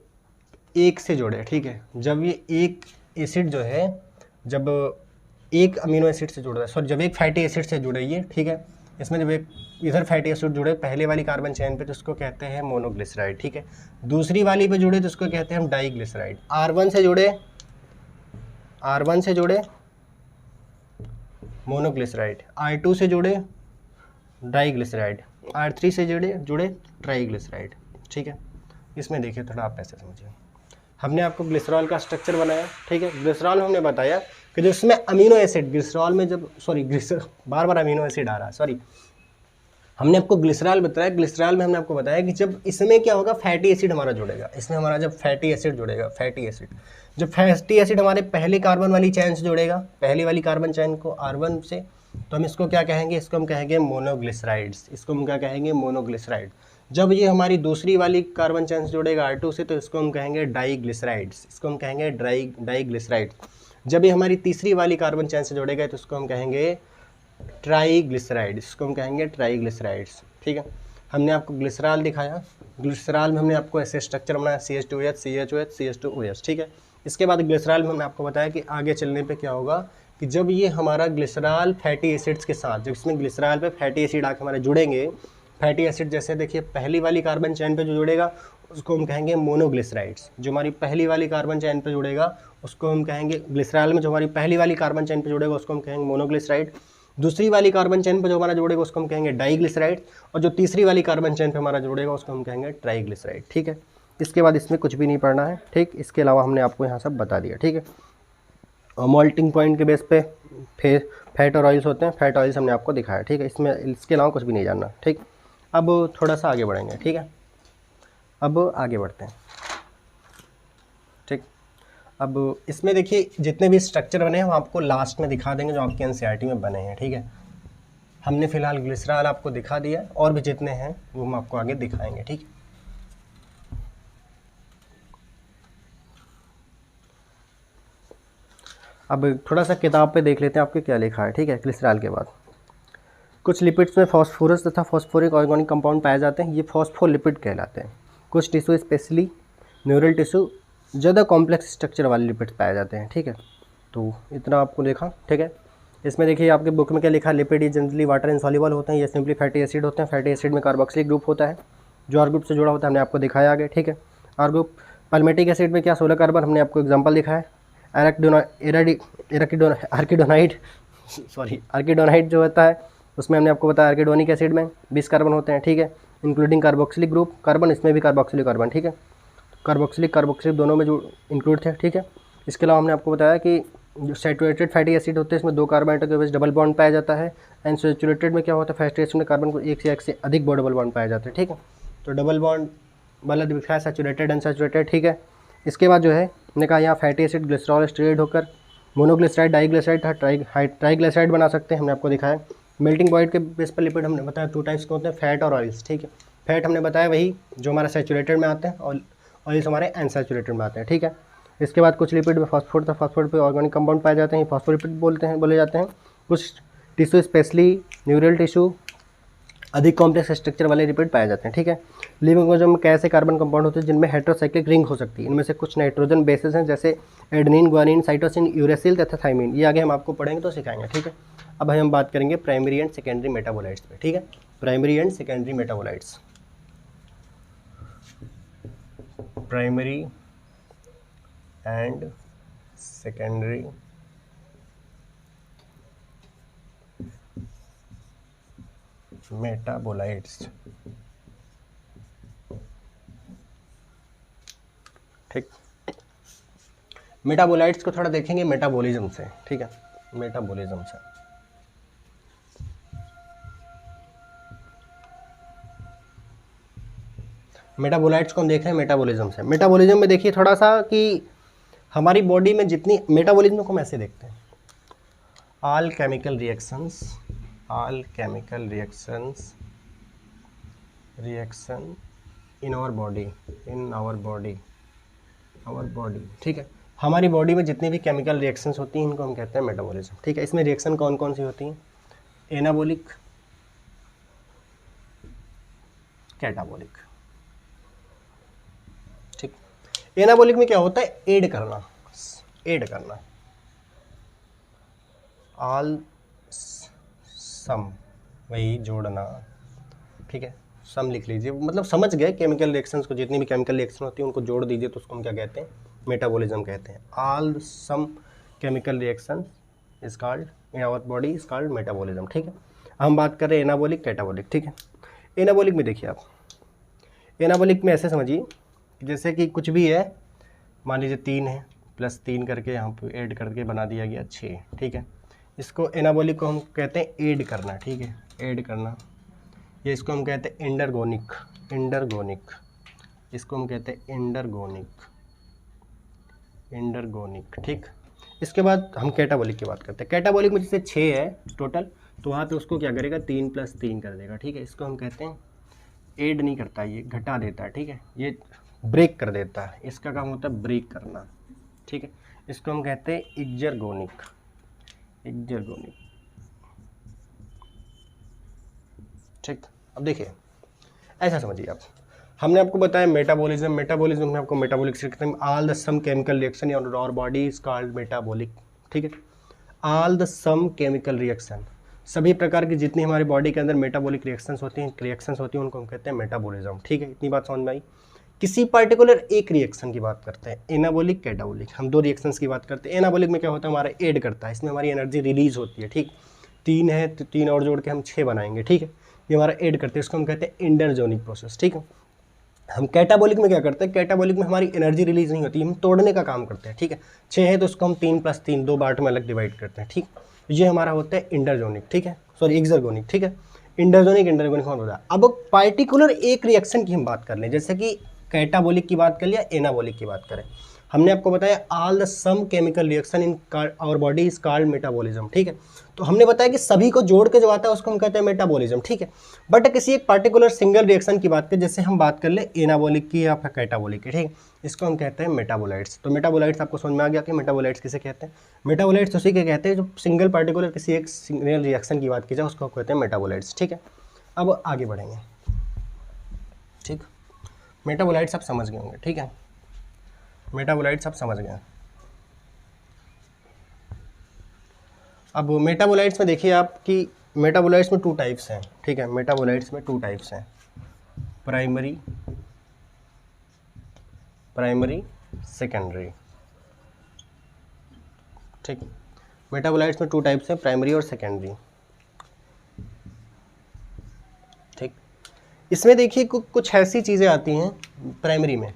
एक से जुड़े, ठीक है, जब ये एक एसिड जो है, जब एक अमीनो एसिड से जुड़ रहा है, सॉरी जब एक फैटी एसिड से जुड़े ये, ठीक है, इसमें जब एक इधर फैटी एसिड जुड़े पहले वाली कार्बन चेन पे तो उसको कहते हैं मोनोग्लिसराइड, ठीक है। दूसरी वाली पे जुड़े तो उसको कहते हैं हम डाईग्लिसराइड। R1 से जुड़े मोनोग्लिसराइड, R2 से जुड़े डाईग्लिसराइड, R3 से जुड़े ट्राईग्लिसराइड, ठीक है। इसमें देखिए थोड़ा आप ऐसे समझिए, हमने आपको ग्लिसरॉल का स्ट्रक्चर बनाया, ठीक है। ग्लिसरॉल हमने बताया कि जो इसमें अमीनो एसिड ग्लिसरॉल में जब, सॉरी बार बार अमीनो एसिड आ रहा है, सॉरी, हमने आपको ग्लिसरॉल बताया। ग्लिसरॉल में हमने आपको बताया कि जब इसमें क्या होगा, फैटी एसिड हमारा जुड़ेगा, इसमें हमारा जब फैटी एसिड जुड़ेगा, जब फैटी एसिड हमारे पहले कार्बन वाली चैन से जुड़ेगा, पहली वाली कार्बन चैन को R1 से, तो हम इसको क्या कहेंगे, इसको हम कहेंगे मोनोग्लिसराइड। जब ये हमारी दूसरी वाली कार्बन चेन से जुड़ेगा R2 से तो इसको हम कहेंगे डाईग्लिसराइड। जब ये हमारी तीसरी वाली कार्बन चेन से जुड़ेगा तो इसको हम कहेंगे ट्राईग्लिसराइड, ठीक है। हमने आपको ग्लिसरॉल दिखाया, ग्लिसरॉल में हमने आपको ऐसे स्ट्रक्चर बनाया, CH2OH, CHOH, CH2OH, ठीक है। इसके बाद ग्लिसरॉल में हमने आपको बताया कि आगे चलने पे क्या होगा कि जब ये हमारा ग्लिसरॉल फैटी एसिड्स के साथ, जब इसमें ग्लिसरॉल पे फैटी एसिड आके हमारे जुड़ेंगे फैटी एसिड जैसे देखिए पहली वाली कार्बन चेन पे जो जुड़ेगा उसको हम कहेंगे मोनोग्लिसराइड्स। जो हमारी पहली वाली कार्बन चेन पे जुड़ेगा उसको हम कहेंगे ग्लिसरॉल में जो हमारी पहली वाली कार्बन चेन पे जुड़ेगा उसको हम कहेंगे मोनोग्लिसराइड। दूसरी वाली कार्बन चेन पे जो हमारा जुड़ेगा उसको हम कहेंगे डाइग्लिसराइड। और जो तीसरी वाली कार्बन चेन पे हमारा जुड़ेगा उसको हम कहेंगे ट्राइग्लिसराइड। ठीक है, इसके बाद इसमें कुछ भी नहीं पढ़ना है। ठीक, इसके अलावा हमने आपको यहाँ सब बता दिया। ठीक है, और मॉल्टिंग पॉइंट के बेस पे फैट और ऑयल्स होते हैं, फैट ऑयल्स हमने आपको दिखाया। ठीक है, इसमें इसके अलावा कुछ भी नहीं जानना। ठीक, अब थोड़ा सा आगे बढ़ेंगे। ठीक है, अब आगे बढ़ते हैं। ठीक, अब इसमें देखिए जितने भी स्ट्रक्चर बने हैं वो आपको लास्ट में दिखा देंगे जो आपके एनसीईआरटी में बने हैं। ठीक है, हमने फिलहाल ग्लिसरॉल आपको दिखा दिया, और भी जितने हैं वो हम आपको आगे दिखाएंगे। ठीक है, अब थोड़ा सा किताब पे देख लेते हैं आपके क्या लिखा है। ठीक है, ग्लिसरॉल के बाद कुछ लिपिड्स में फॉस्फोरस तथा फॉस्फोरिक ऑर्गेनिक कंपाउंड पाए जाते हैं, ये फॉस्फोलिपिड कहलाते हैं। कुछ टिश्यू स्पेशली न्यूरल टिश्यू ज़्यादा कॉम्प्लेक्स स्ट्रक्चर वाले लिपिड्स पाए जाते हैं। ठीक है, तो इतना आपको देखा। ठीक है, इसमें देखिए आपके बुक में क्या लिखा है, लिपिड जनरली वाटर इनसॉल्युबल होते हैं, ये सिंपली फैटी एसिड होते हैं। फैटी एसिड में कार्बोक्सिलिक ग्रुप होता है जो आर ग्रुप से जुड़ा होता है, हमने आपको दिखाया आगे। ठीक है, आर ग्रुप। पैल्मेटिक एसिड में क्या 16 कार्बन, हमने आपको एग्जाम्पल दिखाया। आर्किडोनाइट जो होता है उसमें हमने आपको बताया आर्किडोनिक एसिड में 20 कार्बन होते हैं। ठीक है, इंक्लूडिंग कार्बोक्सिलिक ग्रुप कार्बन, इसमें भी कार्बोक्सिलिक कार्बन। ठीक है, कार्बोक्सिलिक दोनों में जो इंक्लूड थे। ठीक है, इसके अलावा हमने आपको बताया कि जो सैचुरेटेड फैटी एसिड होते हैं इसमें 2 कार्बन एटम के बीच डबल बॉन्ड पाया जाता है। एंड सैचुरेटेड में क्या होता है, फैटी एसिड में कार्बन को एक से अधिक डबल बॉन्ड पाया जाता है। ठीक है, तो डबल बॉन्ड वाला दिखाया सैचुरेटेड अनसैचुरेटेड। ठीक है, इसके बाद जो है हमने कहा यहाँ फैटी एसिड ग्लिसरॉल स्टीरेट होकर मोनोग्लिसराइड, डाइग्लिसराइड तथा ट्राइग्लिसराइड बना सकते हैं, हमने आपको दिखाया। मेल्टिंग पॉइंट के बेस पर लिपिड हमने बताया 2 टाइप्स के होते हैं, फैट और ऑयल्स। ठीक है, फैट हमने बताया वही जो हमारा सैचुरेटेड में आते हैं, और ऑयल्स हमारे अनसैचुरेटेड में आते हैं। ठीक है, इसके बाद कुछ लिपिड में फॉस्फोरेट पे ऑर्गेनिक कंपाउंड पाए जाते हैं, फॉस्फोलिपिड बोले जाते हैं। कुछ टिश्यू स्पेशली न्यूरल टिश्यू अधिक कॉम्प्लेक्स स्ट्रक्चर वाले लिपिड पाए जाते हैं। ठीक है, लिविंग ऑर्गेनिज्म में कैसे कार्बन कंपाउंड होते हैं जिनमें हेटेरोसाइक्लिक रिंग हो सकती है। इनमें से कुछ नाइट्रोजन बेसिस हैं जैसे एडेनिन, ग्वानिन, साइटोसिन, यूरेसिल तथा थाइमिन, ये आगे हम आपको पढ़ेंगे तो सिखाएंगे। ठीक है, अब हम बात करेंगे प्राइमरी एंड सेकेंडरी मेटाबोलाइट्स पे। ठीक है, primary and secondary metabolites. Primary and secondary metabolites. ठीक, मेटाबोलाइट्स को थोड़ा देखेंगे मेटाबॉलिज्म से। ठीक है, मेटाबॉलिज्म से मेटाबोलाइट्स को हम देख रहे हैं मेटाबॉलिज्म से। मेटाबॉलिज्म में देखिए थोड़ा सा कि हमारी बॉडी में जितनी मेटाबॉलिज्म को हम ऐसे देखते हैं, all chemical reactions reaction in our body. ठीक है, हमारी बॉडी में जितनी भी केमिकल रिएक्शंस होती हैं इनको हम कहते हैं मेटाबॉलिज्म। ठीक है, इसमें रिएक्शन कौन कौन सी होती हैं, एनाबॉलिक, कैटाबॉलिक। ठीक, एनाबॉलिक में क्या होता है, ऐड करना, ऑल सम, वही जोड़ना। ठीक है, सम लिख लीजिए, मतलब समझ गए केमिकल रिएक्शंस को, जितनी भी केमिकल रिएक्शन होती है उनको जोड़ दीजिए तो उसको हम क्या कहते हैं, मेटाबॉलिज्म कहते हैं। All some chemical reaction is called in our body is called metabolism. ठीक है, हम बात कर रहे हैं एनाबॉलिक, कैटाबॉलिक। ठीक है, एनाबॉलिक में देखिए आप, एनाबॉलिक में ऐसे समझिए जैसे कि कुछ भी है, मान लीजिए 3 है, +3 करके यहाँ पे ऐड करके बना दिया गया 6। ठीक है, इसको एनाबॉलिक को हम कहते हैं ऐड करना। ठीक है, ऐड करना, ये इसको हम कहते हैं इंडरगोनिक, इसको हम कहते हैं इंडरगोनिक। ठीक, इसके बाद हम कैटाबॉलिक की बात करते हैं। कैटाबॉलिक में जैसे 6 है टोटल, तो वहाँ पे उसको क्या करेगा, 3 + 3 कर देगा। ठीक है, इसको हम कहते हैं ऐड नहीं करता, ये घटा देता है। ठीक है, ये ब्रेक कर देता है, इसका काम होता है ब्रेक करना। ठीक है, इसको हम कहते हैं एक्सरगोनिक। ठीक, अब देखिए ऐसा समझिए आप, हमने आपको बताया मेटाबॉलिज्म में आपको मेटाबॉलिक से कहते हैं all the some chemical reaction our body is called metabolic. ठीक है, all the some chemical reaction, सभी प्रकार की जितनी हमारी बॉडी के अंदर मेटाबॉलिक रिएक्शंस होती हैं उनको हम कहते हैं मेटाबॉलिज्म। ठीक है, इतनी बात समझ में आई। किसी पर्टिकुलर एक रिएक्शन की बात करते हैं, एनाबॉलिक कैटाबॉलिक। हम 2 रिएक्शंस की बात करते हैं। एनाबॉलिक में क्या होता है, हमारा ऐड करता है, इसमें हमारी एनर्जी रिलीज होती है। ठीक, 3 है तो 3 और जोड़ के हम 6 बनाएंगे। ठीक है, ये हमारा ऐड करते हैं, इसको हम कहते हैं इंटरजोनिक प्रोसेस। ठीक है, हम कैटाबॉलिक में क्या करते हैं, कैटाबॉलिक में हमारी एनर्जी रिलीज नहीं होती, हम तोड़ने का काम करते हैं। ठीक है, 6 है तो उसको हम 3 + 3 2 पार्ट में अलग डिवाइड करते हैं। ठीक, ये हमारा होता है इंटरजोनिक। ठीक है, सॉरी एक्सर्गोनिक। ठीक है, इंटरजोनिक कौन होता है। अब पार्टिकुलर एक रिएक्शन की हम बात कर लें, जैसे कि कैटाबॉलिक की बात कर लिया, एनाबॉलिक की बात करें। हमने आपको बताया all the some chemical reaction in our body is called metabolism. ठीक है, तो हमने बताया कि सभी को जोड़ के जो आता है उसको हम कहते हैं मेटाबॉलिज्म। ठीक है, बट किसी एक पार्टिकुलर सिंगल रिएक्शन की बात करें, जैसे हम बात कर ले एनाबॉलिक की या फिर कैटाबॉलिक की। ठीक है, इसको हम कहते हैं मेटाबोलाइट्स। तो मेटाबोलाइट्स आपको समझ में आ गया कि मेटाबोलाइट्स किसे कहते हैं। मेटाबोलाइट्स उसी के कहते हैं जो सिंगल पार्टिकुलर किसी एक सिंगल रिएक्शन की बात की जाए उसको कहते हैं मेटाबोलाइट्स। ठीक है, अब आगे बढ़ेंगे। ठीक, मेटाबोलाइट्स आप समझ गए होंगे। ठीक है, मेटाबोलाइट्स आप समझ गए। अब मेटाबोलाइट्स में देखिए आप कि मेटाबोलाइट्स में 2 टाइप्स हैं। ठीक है, मेटाबोलाइट्स में 2 टाइप्स हैं, प्राइमरी सेकेंडरी। ठीक, मेटाबोलाइट्स में 2 टाइप्स हैं, प्राइमरी और सेकेंडरी। ठीक, इसमें देखिए कुछ ऐसी चीज़ें आती हैं प्राइमरी में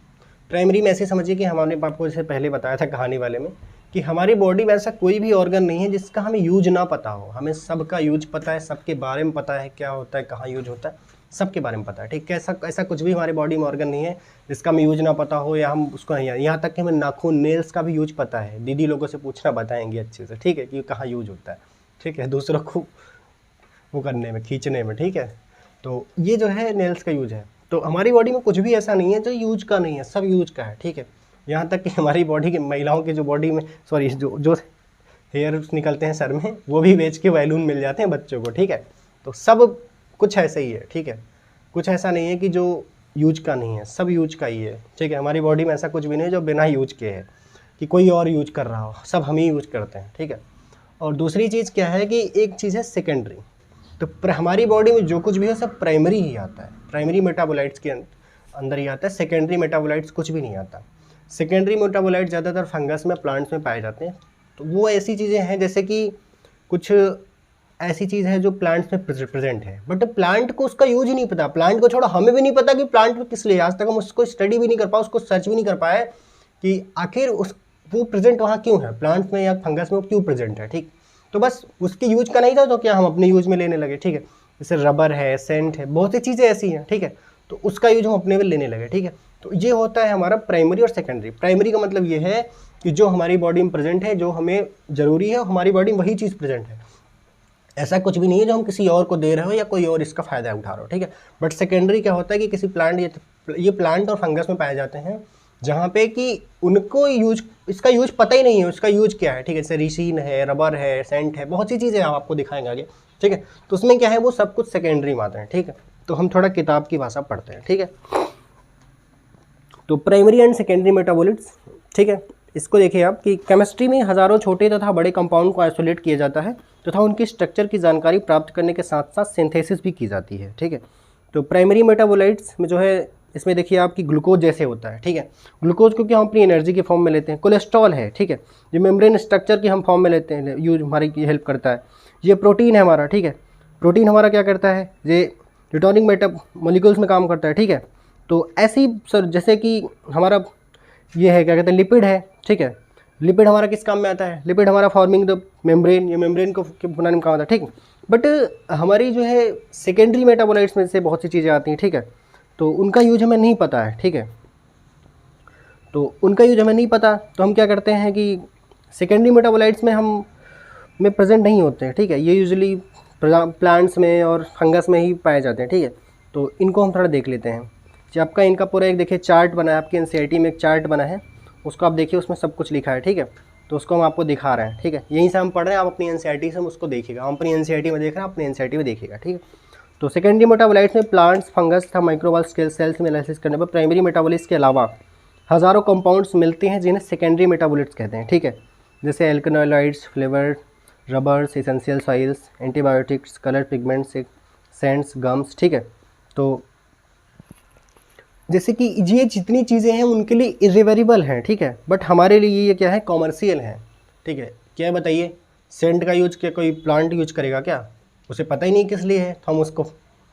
ऐसे समझिए कि हमने आपको जैसे पहले बताया था कहानी वाले में कि हमारी बॉडी में ऐसा कोई भी ऑर्गन नहीं है जिसका हमें यूज ना पता हो। हमें सबका यूज पता है, सबके बारे में पता है, क्या होता है, कहाँ यूज होता है, सबके बारे में पता है। ठीक है, ऐसा कुछ भी हमारी बॉडी में ऑर्गन नहीं है जिसका हमें यूज ना पता हो या हम उसको नहीं, यहाँ तक कि हमें नाखून नेल्स का भी यूज पता है। दीदी लोगों से पूछना बताएंगे अच्छे से। ठीक है, कि कहाँ यूज होता है। ठीक है, दूसरों को वो करने में, खींचने में। ठीक है, तो ये जो है नेल्स का यूज है। तो हमारी बॉडी में कुछ भी ऐसा नहीं है जो यूज का नहीं है, सब यूज का है। ठीक है, यहाँ तक कि हमारी बॉडी की महिलाओं की जो बॉडी में जो हेयर निकलते हैं सर में, वो भी बेच के बैलून मिल जाते हैं बच्चों को। ठीक है, तो सब कुछ ऐसे ही है। ठीक है, कुछ ऐसा नहीं है कि जो यूज का नहीं है, सब यूज का ही है। ठीक है, हमारी बॉडी में ऐसा कुछ भी नहीं है जो बिना यूज के है कि कोई और यूज कर रहा हो, सब हम ही यूज करते हैं। ठीक है, और दूसरी चीज़ क्या है कि एक चीज़ है सेकेंडरी। तो हमारी बॉडी में जो कुछ भी है सब प्राइमरी ही आता है, प्राइमरी मेटाबोलाइट्स के अंदर ही आता है। सेकेंडरी मेटाबोलाइट्स कुछ भी नहीं आता। सेकेंडरी मेटाबोलाइट ज़्यादातर फंगस में, प्लांट्स में पाए जाते हैं। तो वो ऐसी चीज़ें हैं जैसे कि कुछ ऐसी चीज़ है जो प्लांट्स में प्रेजेंट है, बट प्लांट को उसका यूज ही नहीं पता। प्लांट को छोड़ो, हमें भी नहीं पता कि प्लांट में किस लिए, आज तक हम उसको स्टडी भी नहीं कर पाए, उसको सर्च भी नहीं कर पाए कि आखिर वो प्रेजेंट वहाँ क्यों है, प्लांट्स में या फंगस में वो क्यों प्रेजेंट है। ठीक, तो बस उसके यूज का नहीं था तो क्या हम अपने यूज में लेने लगे। ठीक है, जैसे रबर है, सेंट है, बहुत सी चीज़ें ऐसी हैं। ठीक है, तो उसका यूज हम अपने में लेने लगे। ठीक है, तो ये होता है हमारा प्राइमरी और सेकेंडरी। प्राइमरी का मतलब ये है कि जो हमारी बॉडी में प्रेजेंट है, जो हमें ज़रूरी है, हमारी बॉडी में वही चीज़ प्रेजेंट है। ऐसा कुछ भी नहीं है जो हम किसी और को दे रहे हो या कोई और इसका फ़ायदा उठा रहे हो। ठीक है, बट सेकेंडरी क्या होता है कि किसी प्लांट, ये प्लांट और फंगस में पाए जाते हैं जहाँ पे कि उनको इसका यूज पता ही नहीं है, उसका यूज क्या है। ठीक है, जैसे रिसीन है, रबर है, सेंट है, बहुत सी चीज़ें हम आपको दिखाएंगे आगे। ठीक है, तो उसमें क्या है, वो सब कुछ सेकेंडरी में आते हैं। ठीक है, तो हम थोड़ा किताब की भाषा पढ़ते हैं। ठीक है, तो प्राइमरी एंड सेकेंडरी मेटाबॉलिट्स। ठीक है, इसको देखिए आप कि केमिस्ट्री में हज़ारों छोटे तथा बड़े कंपाउंड को आइसोलेट किया जाता है तथा उनकी स्ट्रक्चर की जानकारी प्राप्त करने के साथ साथ सिंथेसिस भी की जाती है। ठीक है, तो प्राइमरी मेटाबोलाइट्स में जो है, इसमें देखिए आपकी ग्लूकोज जैसे होता है। ठीक है, ग्लूकोज क्योंकि हम अपनी एनर्जी के फॉर्म में लेते हैं। कोलेस्ट्रॉल है, ठीक है, जो मेम्ब्रेन स्ट्रक्चर की हम फॉर्म में लेते हैं, यूज हमारी हेल्प करता है। ये प्रोटीन है हमारा। ठीक है, प्रोटीन हमारा क्या करता है, ये रिटर्निंग मोलिक्यूल्स में काम करता है। ठीक है, तो ऐसी सर जैसे कि हमारा ये है क्या कहते हैं, लिपिड है। ठीक है, लिपिड हमारा किस काम में आता है, लिपिड हमारा फॉर्मिंग द मेम्ब्रेन, ये मेम्ब्रेन को बनाने में काम आता है। ठीक, बट हमारी जो है सेकेंडरी मेटाबोलाइट्स में से बहुत सी चीज़ें आती हैं। ठीक है, तो उनका यूज हमें नहीं पता है। ठीक है, तो उनका यूज हमें नहीं पता, तो हम क्या करते हैं कि सेकेंडरी मेटाबोलाइट्स में हम में प्रेजेंट नहीं होते हैं। ठीक है, ये यूजुअली प्लांट्स में और फंगस में ही पाए जाते हैं। ठीक है, तो इनको हम थोड़ा देख लेते हैं। जो आपका इनका पूरा एक देखिए चार्ट बना है, आपकी एनसीईआरटी में एक चार्ट बना है, उसको आप देखिए, उसमें सब कुछ लिखा है। ठीक है, तो उसको हम आपको दिखा रहे हैं। ठीक है, यहीं से हम पढ़ रहे हैं, आप अपनी एनसीईआरटी से हम उसको देखिएगा। हम अपनी एनसीईआरटी में देख रहे हैं, अपनी एनसीईआरटी में देखिएगा। ठीक है, तो सेकेंडरी मेटाबोलाइट्स में प्लांट्स, फंगस तथा माइक्रोबाल सेल्स में एनालिसिस करने पर प्राइमरी मेटाबोलिट्स के अलावा हज़ारों कंपाउंड्स मिलते हैं जिन्हें सेकेंडरी मेटाबोलिट्स कहते हैं। ठीक है, जैसे alkaloids, flavour, rubbers, essential oils, antibiotics, colour pigments, scents, gums, ठीक है। तो जैसे कि ये जितनी चीज़ें हैं उनके लिए इरिवर्सिबल हैं, ठीक है, बट हमारे लिए ये क्या है, कॉमर्शियल है, ठीक है। क्या है बताइए, सेंट का यूज क्या कोई प्लांट यूज करेगा क्या, उसे पता ही नहीं किस लिए है, तो हम उसको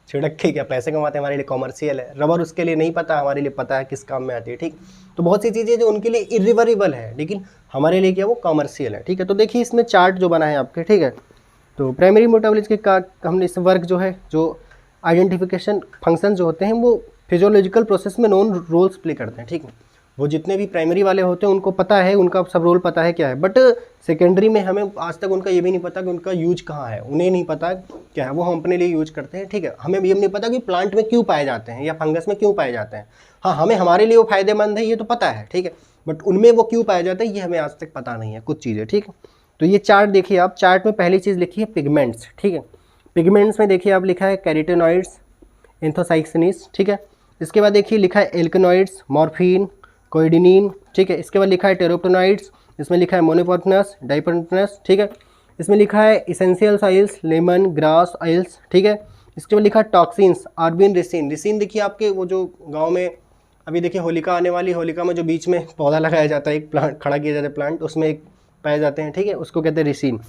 छिड़क के क्या पैसे कमाते हैं, हमारे लिए कॉमर्शियल है। रबर उसके लिए नहीं पता, हमारे लिए पता है किस काम में आती है, ठीक। तो बहुत सी चीज़ें जो उनके लिए इरिवर्सिबल है लेकिन हमारे लिए क्या वो कॉमर्शियल है, ठीक है। तो देखिए इसमें चार्ट जो बना है आपके, ठीक है। तो प्राइमरी मेटाबॉलिज्म के का हमने इस वर्क जो है, जो आइडेंटिफिकेशन फंक्शन जो होते हैं वो फिजियोलॉजिकल प्रोसेस में नॉन रोल्स प्ले करते हैं, ठीक है। वो जितने भी प्राइमरी वाले होते हैं उनको पता है, उनका सब रोल पता है क्या है, बट सेकेंडरी में हमें आज तक उनका ये भी नहीं पता कि उनका यूज कहाँ है, उन्हें नहीं पता क्या है, वो हम अपने लिए यूज करते हैं, ठीक है। हमें ये नहीं पता कि प्लांट में क्यों पाए जाते हैं या फंगस में क्यों पाए जाते हैं। हाँ, हमें हमारे लिए वो फायदेमंद है ये तो पता है, ठीक है, बट उनमें वो क्यों पाए जाते हैं ये हमें आज तक पता नहीं है कुछ चीज़ें, ठीक है। तो ये चार्ट देखिए आप, चार्ट में पहली चीज़ लिखी है पिगमेंट्स, ठीक है। पिगमेंट्स में देखिए आप लिखा है कैरोटीनॉइड्स, एंथोसाइक्सिन्स, ठीक है। इसके बाद देखिए लिखा है एल्केनॉइड्स, मॉर्फिन, कोइडिनिन, ठीक है। इसके बाद लिखा है टेरोपेनॉइड्स, इसमें लिखा है मोनोपोटनस, डाइपोटनस, ठीक है। इसमें लिखा है essential oils, lemon grass oils, ठीक है। इसके बाद लिखा है टॉक्सिन्स, आर्बिन, रिसिन। रिसिन देखिए आपके वो जो गाँव में अभी देखिए होलिका आने वाली, होलिका में जो बीच में पौधा लगाया जाता है, एक प्लांट खड़ा किया जाता है, प्लांट उसमें एक पाए जाते हैं, ठीक है, उसको कहते हैं रिसिन।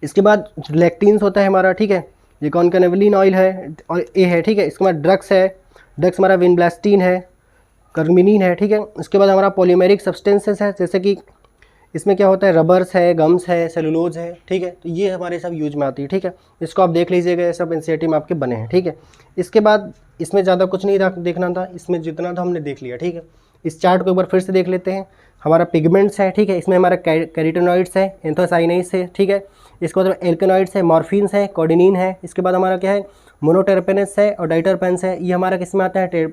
इसके बाद लेक्टिन्स होता है हमारा, ठीक है, ये कॉन्कनेवलिन ऑयल है और ए है, ठीक है। इसके बाद ड्रग्स है, ड्रग्स हमारा विनब्लास्टीन है, कर्मिनिन है, ठीक है। इसके बाद हमारा पॉलीमेरिक सब्सटेंसेस है, जैसे कि इसमें क्या होता है, रबर्स है, गम्स है, सेलुलोज है, ठीक है। तो ये हमारे सब यूज में आती है, ठीक है। इसको आप देख लीजिएगा, ये सब एनसीईआरटी में आपके बने हैं, ठीक है। इसके बाद इसमें ज़्यादा कुछ नहीं देखना था, इसमें जितना था हमने देख लिया, ठीक है। इस चार्ट को एक बार फिर से देख लेते हैं। हमारा पिगमेंट्स है, ठीक है, इसमें हमारा कैरोटीनॉइड्स है, एंथोसाइनेट्स है, ठीक है। इसके बाद एल्केनॉइड्स है, मॉर्फिन्स है, कोडिनिन है। इसके बाद हमारा क्या है, मोनोटेरपेनस है और डाइटरपेंस है। ये हमारा किस में आता है,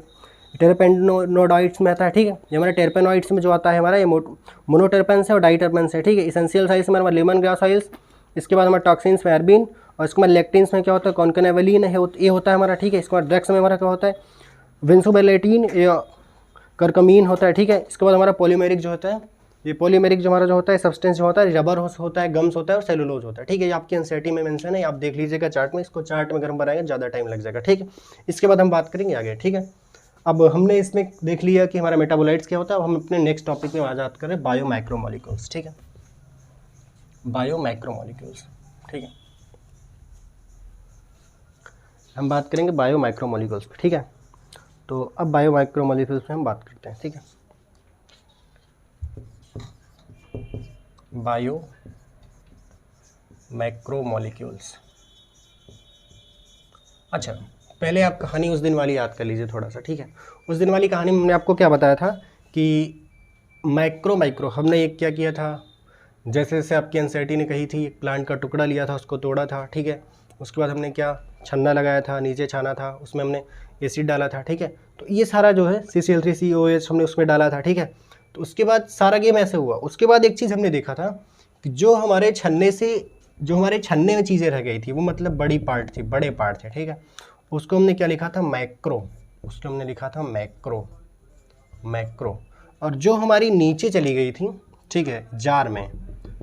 टेरपेनोइड्स में आता है, ठीक है। ये हमारे टेरपेनोइड्स में जो आता है हमारा ये मोनोटेरपेंस है और डाइटरपेंस है, ठीक है। इसेंशियल साइज में हमारा लेमन ग्रास ऑयल्स। इसके बाद हमारा टॉक्सिन्स में अर्बिन, और इसके बाद लेक्टिन्स में क्या होता है, कॉन्कनेवलिन है, ये होता है हमारा, ठीक है। इसके बाद ड्रग्स में हमारा क्या होता है, विंसोबेलेटिन या करकमीन होता है, ठीक है। इसके बाद हमारा पॉलीमेरिक जो होता है, ये पॉलीमेरिक जो हमारा जो होता है सब्सटेंस जो होता है, रबर होता है, गम्स होता है और सेलुलोज होता है, ठीक है। ये आपकी एनसीईआरटी में मेंशन है, आप देख लीजिएगा चार्ट में। इसको चार्ट में अगर हम बनाएंगे ज़्यादा टाइम लग जाएगा, ठीक है। इसके बाद हम बात करेंगे आगे, ठीक है। अब हमने इसमें देख लिया कि हमारा मेटाबोलाइट्स क्या होता है। अब हम अपने नेक्स्ट टॉपिक में बात करें बायो माइक्रोमोलिक्यूल्स, ठीक है। बायो माइक्रोमोलिक्यूल्स, ठीक है, हम बात करेंगे बायो माइक्रोमोलिक्यूल्स पे, ठीक है। तो अब बायो माइक्रोमोलिक्यूल्स पे हम बात करते हैं, ठीक है। बायो माइक्रोमोलिक्यूल्स, अच्छा पहले आप कहानी उस दिन वाली याद कर लीजिए थोड़ा सा, ठीक है। उस दिन वाली कहानी में हमने आपको क्या बताया था कि माइक्रो हमने एक क्या किया था, जैसे जैसे आपकी एनसीईआरटी ने कही थी, एक प्लांट का टुकड़ा लिया था, उसको तोड़ा था, ठीक है। उसके बाद हमने क्या छन्ना लगाया था, नीचे छाना था, उसमें हमने एसिड डाला था, ठीक है। तो ये सारा जो है CCl3COOH हमने उसमें डाला था, ठीक है। तो उसके बाद सारा गेम ऐसे हुआ। उसके बाद एक चीज़ हमने देखा था कि जो हमारे छन्ने में चीज़ें रह गई थी, वो मतलब बड़े पार्ट थे, ठीक है। उसको हमने क्या लिखा था, मैक्रो, उसको हमने लिखा था मैक्रो। और जो हमारी नीचे चली गई थी, ठीक है, जार में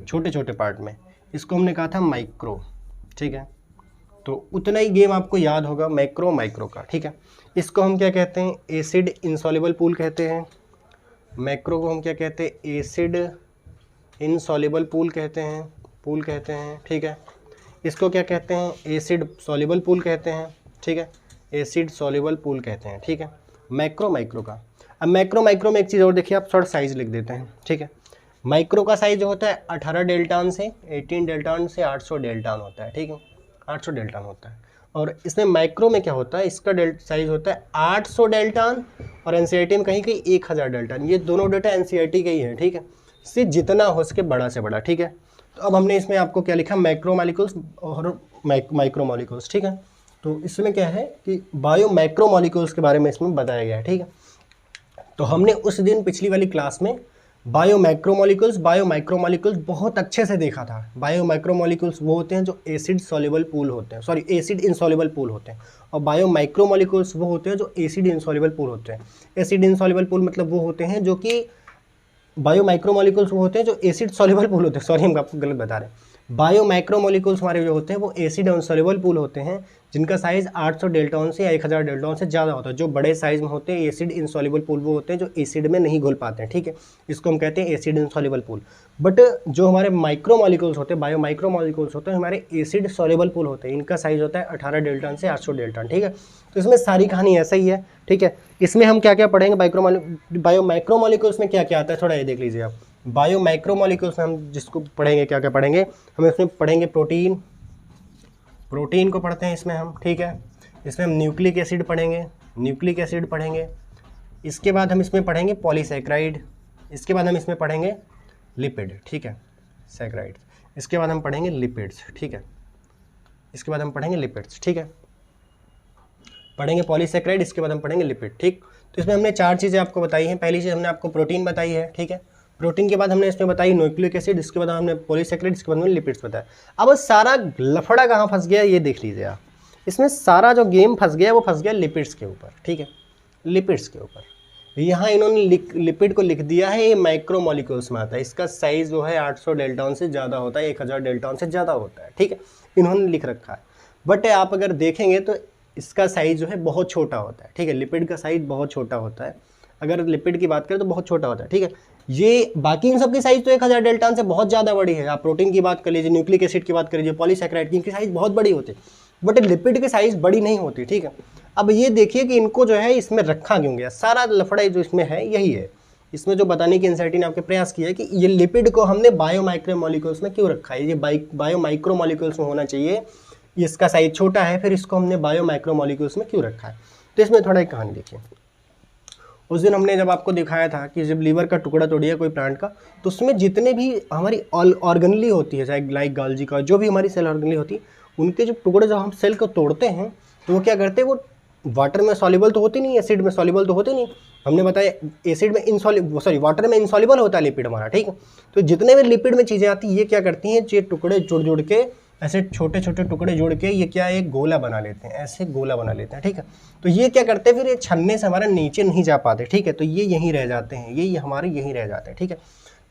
छोटे छोटे पार्ट में, इसको हमने कहा था माइक्रो, ठीक है। तो उतना ही गेम आपको याद होगा माइक्रो का, ठीक है। इसको हम क्या कहते हैं, एसिड इनसॉल्युबल पूल कहते हैं। मैक्रो को हम क्या कहते हैं, एसिड इनसॉल्युबल पूल कहते हैं, ठीक है। इसको क्या कहते हैं, एसिड सॉल्युबल पूल कहते हैं, ठीक है, एसिड सॉल्युबल पूल कहते हैं, ठीक है। माइक्रो का। अब माइक्रो में एक चीज़ और देखिए, आप थोड़ा साइज़ लिख देते हैं, ठीक है। माइक्रो का साइज़ जो होता है 18 डेल्टान से 18 डेल्टान से 800 डेल्टान होता है, ठीक है, 800 डेल्टान होता है। और इसमें माइक्रो में क्या होता है, इसका साइज़ होता है 800 डेल्टान और एनसीईआरटी में कहीं 1000 डेल्टान। ये दोनों डेटा एनसीईआरटी के ही हैं, ठीक है, इससे जितना हो सके बड़ा से बड़ा, ठीक है। तो अब हमने इसमें आपको क्या लिखा, मैक्रोमोलिक्यूल्स और माइक्रोमोलिक्यूल्स, ठीक है। तो इसमें क्या है कि बायो माइक्रोमोलिक्यूल्स के बारे में इसमें बताया गया है, ठीक है। तो हमने उस दिन पिछली वाली क्लास में बायो माइक्रोमोलिक्यूल्स बहुत अच्छे से देखा था। बायो माइक्रोमोलिक्यूल्स वो होते हैं जो एसिड सॉल्युबल पूल होते हैं, सॉरी एसिड इनसॉल्युबल पूल होते हैं, और बायो माइक्रोमोलिक्यूल्स वो होते हैं जो एसिड इनसॉल्युबल पूल होते हैं। एसिड इनसॉल्युबल पूल मतलब वो होते हैं जो कि, बायो माइक्रोमोलिक्यूल्स वो होते हैं जो एसिड सॉल्युबल पूल होते हैं, सॉरी हम आपको गलत बता रहे हैं। बायो माइक्रोमोलिक्यूल्स हमारे जो होते हैं वो एसिड अनसॉल्युबल पूल होते हैं, जिनका साइज़ 800 डेल्टॉन से या 1000 डेल्टॉन से ज़्यादा होता है। जो बड़े साइज़ में होते हैं एसिड इनसॉल्युबल पूल वो होते हैं जो एसिड में नहीं घुल पाते हैं, ठीक है, इसको हम कहते हैं एसिड इनसॉल्युबल पूल। बट जो हमारे माइक्रोमोलिक्यूल्स होते हैं, बायो माइक्रोमोलिक्यूल्स होते हैं, हमारे एसिड सॉल्युबल पूल होते हैं, इनका साइज़ होता है 18 डेल्टॉन से 800 डेल्टॉन, ठीक है। तो इसमें सारी कहानी ऐसा ही है, ठीक है। इसमें हम क्या क्या पढ़ेंगे, बायो माइक्रोमोलिक्यूल्स में क्या क्या आता है, थोड़ा ये देख लीजिए आप। बायो माइक्रोमोलिक्यूल्स में हम जिसको पढ़ेंगे क्या क्या पढ़ेंगे, हम इसमें पढ़ेंगे प्रोटीन को पढ़ते हैं इसमें हम, ठीक है। इसमें हम न्यूक्लिक एसिड पढ़ेंगे, इसके बाद हम इसमें पढ़ेंगे पॉलीसैकेराइड, इसके बाद हम इसमें पढ़ेंगे लिपिड, ठीक है, सैकेराइड, इसके बाद हम पढ़ेंगे लिपिड्स, ठीक है, इसके बाद हम पढ़ेंगे लिपिड्स, ठीक है, पढ़ेंगे पॉलीसैकेराइड, इसके बाद हम पढ़ेंगे लिपिड, ठीक। तो इसमें हमने 4 चीज़ें आपको बताई हैं। पहली चीज़ हमने आपको प्रोटीन बताई है, ठीक है, प्रोटीन के बाद हमने इसमें बताई न्यूक्लिक एसिड, इसके बाद हमने पॉलीसैकेराइड, इसके बाद हमने लिपिड्स बताया। अब सारा लफड़ा कहाँ फंस गया ये देख लीजिए आप। इसमें सारा जो गेम फंस गया वो फंस गया लिपिड्स के ऊपर, ठीक है, लिपिड्स के ऊपर। यहाँ इन्होंने लिपिड को लिख दिया है, ये माइक्रोमोलिक्यूल्स में आता है, इसका साइज़ जो है 800 डेल्टॉन से ज़्यादा होता है, 1000 डेल्टॉन से ज़्यादा होता है, ठीक है, इन्होंने लिख रखा है। बट आप अगर देखेंगे तो इसका साइज़ जो है बहुत छोटा होता है, ठीक है, लिपिड का साइज़ बहुत छोटा होता है। अगर लिपिड की बात करें तो बहुत छोटा होता है, ठीक है। ये बाकी इन सब की साइज़ तो 1000 डेल्टॉन से बहुत ज़्यादा बड़ी है। आप प्रोटीन की बात कर लीजिए, न्यूक्लिक एसिड की बात कर लीजिए, पॉलीसैकेराइड की, इनकी साइज़ बहुत बड़ी होती है, बट लिपिड की साइज़ बड़ी नहीं होती, ठीक है। अब ये देखिए कि इनको जो है इसमें रखा क्यों गया, सारा लफड़ा जो इसमें है यही है। इसमें जो बताने की एनसीईआरटी ने आपके प्रयास किया है कि ये लिपिड को हमने बायो माइक्रोमोलिक्यूल्स में क्यों रखा है, ये बायो माइक्रोमोलिक्यूल्स में होना चाहिए, इसका साइज छोटा है, फिर इसको हमने बायो माइक्रोमोलिक्यूल्स में क्यों रखा है। तो इसमें थोड़ा एक कहानी देखिए। उस दिन हमने जब आपको दिखाया था कि जब लीवर का टुकड़ा तोड़िए कोई प्लांट का, तो उसमें जितने भी हमारी ऑर्गेनली होती है, चाहे लाइक गाल्जी का, जो भी हमारी सेल ऑर्गेनली होती है, उनके जो टुकड़े जब हम सेल को तोड़ते हैं तो वो क्या करते हैं, वो वाटर में सॉल्युबल तो होती नहीं, एसिड में सॉल्युबल तो होते नहीं। हमने बताया एसिड में वाटर में इनसॉल्युबल होता है लिपिड हमारा, ठीक है। तो जितने भी लिपिड में चीज़ें आती हैं ये क्या करती हैं, ये टुकड़े जुड़ के ऐसे छोटे छोटे टुकड़े जोड़ के ये क्या एक गोला बना लेते हैं, ऐसे गोला बना लेते हैं, ठीक है। तो ये क्या करते हैं, फिर ये छन्ने से हमारा नीचे नहीं जा पाते, ठीक है, तो ये यहीं रह जाते हैं, ये हमारे यहीं रह जाते हैं, ठीक है।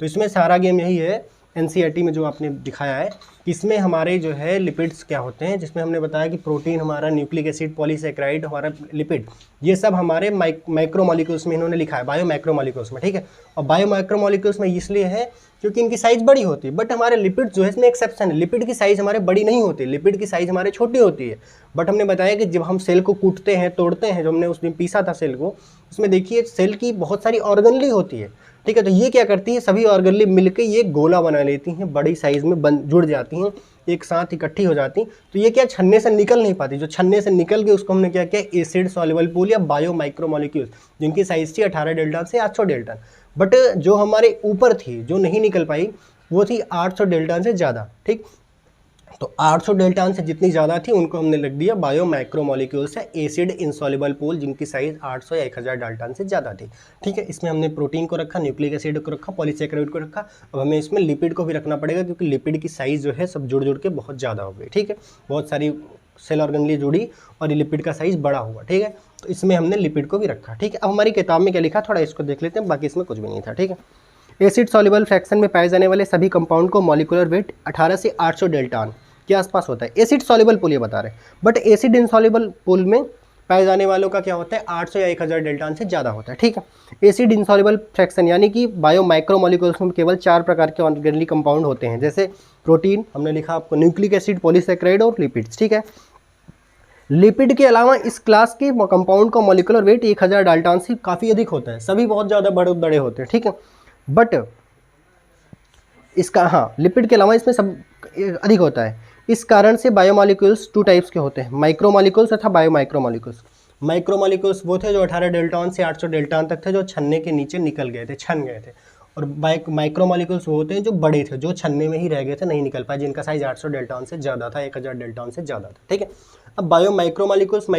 तो इसमें सारा गेम यही है एनसीईआरटी में जो आपने दिखाया है, इसमें हमारे जो है लिपिड्स क्या होते हैं, जिसमें हमने बताया कि प्रोटीन हमारा, न्यूक्लिक एसिड, पॉलीसैकेराइड हमारा, लिपिड, ये सब हमारे माइक्रोमोलिक्यूल्स में इन्होंने लिखा है, बायो माइक्रोमोलिक्यूल्स में, ठीक है। और बायो माइक्रोमोलिक्यूल्स में इसलिए है क्योंकि इनकी साइज़ बड़ी होती है, बट हमारे लिपिड जो है इसमें एक्सेप्शन है, लिपिड की साइज़ हमारे बड़ी नहीं होती, लिपिड की साइज़ हमारे छोटी होती है। बट हमने बताया कि जब हम सेल को कूटते हैं, तोड़ते हैं, जो हमने उस दिन पीसा था सेल को, उसमें देखिए सेल की बहुत सारी ऑर्गेनली होती है, ठीक है। तो ये क्या करती है, सभी ऑर्गेनली मिलकर ये गोला बना लेती हैं, बड़ी साइज़ में जुड़ जाती हैं, एक साथ इकट्ठी हो जाती। तो ये क्या छन्ने से निकल नहीं पाती, जो छन्ने से निकल गए उसको हमने क्या किया, एसिड सॉल्युबल पूल या बायो माइक्रोमोलिक्यूल्स, जिनकी साइज़ थी 18 डेल्टन से 800 डेल्टन। बट जो हमारे ऊपर थी, जो नहीं निकल पाई, वो थी 800 डेल्टन से ज़्यादा, ठीक। तो 800 डेल्टन से जितनी ज़्यादा थी उनको हमने लिख दिया बायो माइक्रोमोलिक्यूल्स है, एसिड इनसॉल्युबल पूल, जिनकी साइज़ 800 या 1000 डेल्टन से ज़्यादा थी, ठीक है। इसमें हमने प्रोटीन को रखा, न्यूक्लिक एसिड को रखा, पॉलीसैकेराइड को रखा। अब हमें इसमें लिपिड को भी रखना पड़ेगा क्योंकि लिपिड की साइज़ जो है सब जुड़ के बहुत ज़्यादा हो गई, ठीक है। बहुत सारी सेल ऑर्गेनली जुड़ी और लिपिड का साइज़ बड़ा हुआ, ठीक है। तो इसमें हमने लिपिड को भी रखा, ठीक है। अब हमारी किताब में क्या लिखा, थोड़ा इसको देख लेते हैं, बाकी इसमें कुछ भी नहीं था, ठीक है। एसिड सॉल्युबल फ्रैक्शन में पाए जाने वाले सभी कंपाउंड को मॉलिक्यूलर वेट 18 से 800 डेल्टन के आसपास होता है। एसिड सॉल्युबल पूल ये बता रहे हैं, बट एसिड इनसॉल्युबल पूल में पाए जाने वालों का क्या होता है, 800 या 1000 डेल्टन से ज़्यादा होता है, ठीक है। एसिड इनसॉल्युबल फ्रैक्शन यानी कि बायो माइक्रोमोलिक्यूल्स में केवल 4 प्रकार के ऑर्गेनली कंपाउंड होते हैं, जैसे प्रोटीन हमने लिखा आपको, न्यूक्लिक एसिड, पॉलीसैकेराइड और लिपिड्स, ठीक है। लिपिड के अलावा इस क्लास के कंपाउंड का मॉलिक्यूलर वेट 1000 डाल्टन से काफ़ी अधिक होता है, सभी बहुत ज़्यादा बड़े होते हैं, ठीक है। बट इसका, हाँ, लिपिड के अलावा इसमें सब अधिक होता है। इस कारण से बायोमोलिक्यूल्स 2 टाइप्स के होते हैं, माइक्रोमोलिक्यूल्स तथा बायोमाइक्रोमोलिक्यूल्स। माइक्रोमोलिक्यूल्स वो थे जो 18 डेल्टन से 800 डेल्टन तक थे, जो छन्ने के नीचे निकल गए थे, छन गए थे। और माइक्रोमोलिक्यूल्स वो होते हैं जो बड़े थे, जो छन्ने में ही रह गए थे, नहीं निकल पाए, जिनका साइज 800 डेल्टन से ज़्यादा था, 1000 डेल्टन से ज़्यादा था, ठीक है। अब बायो माइक्रोमोलिक्यूल्स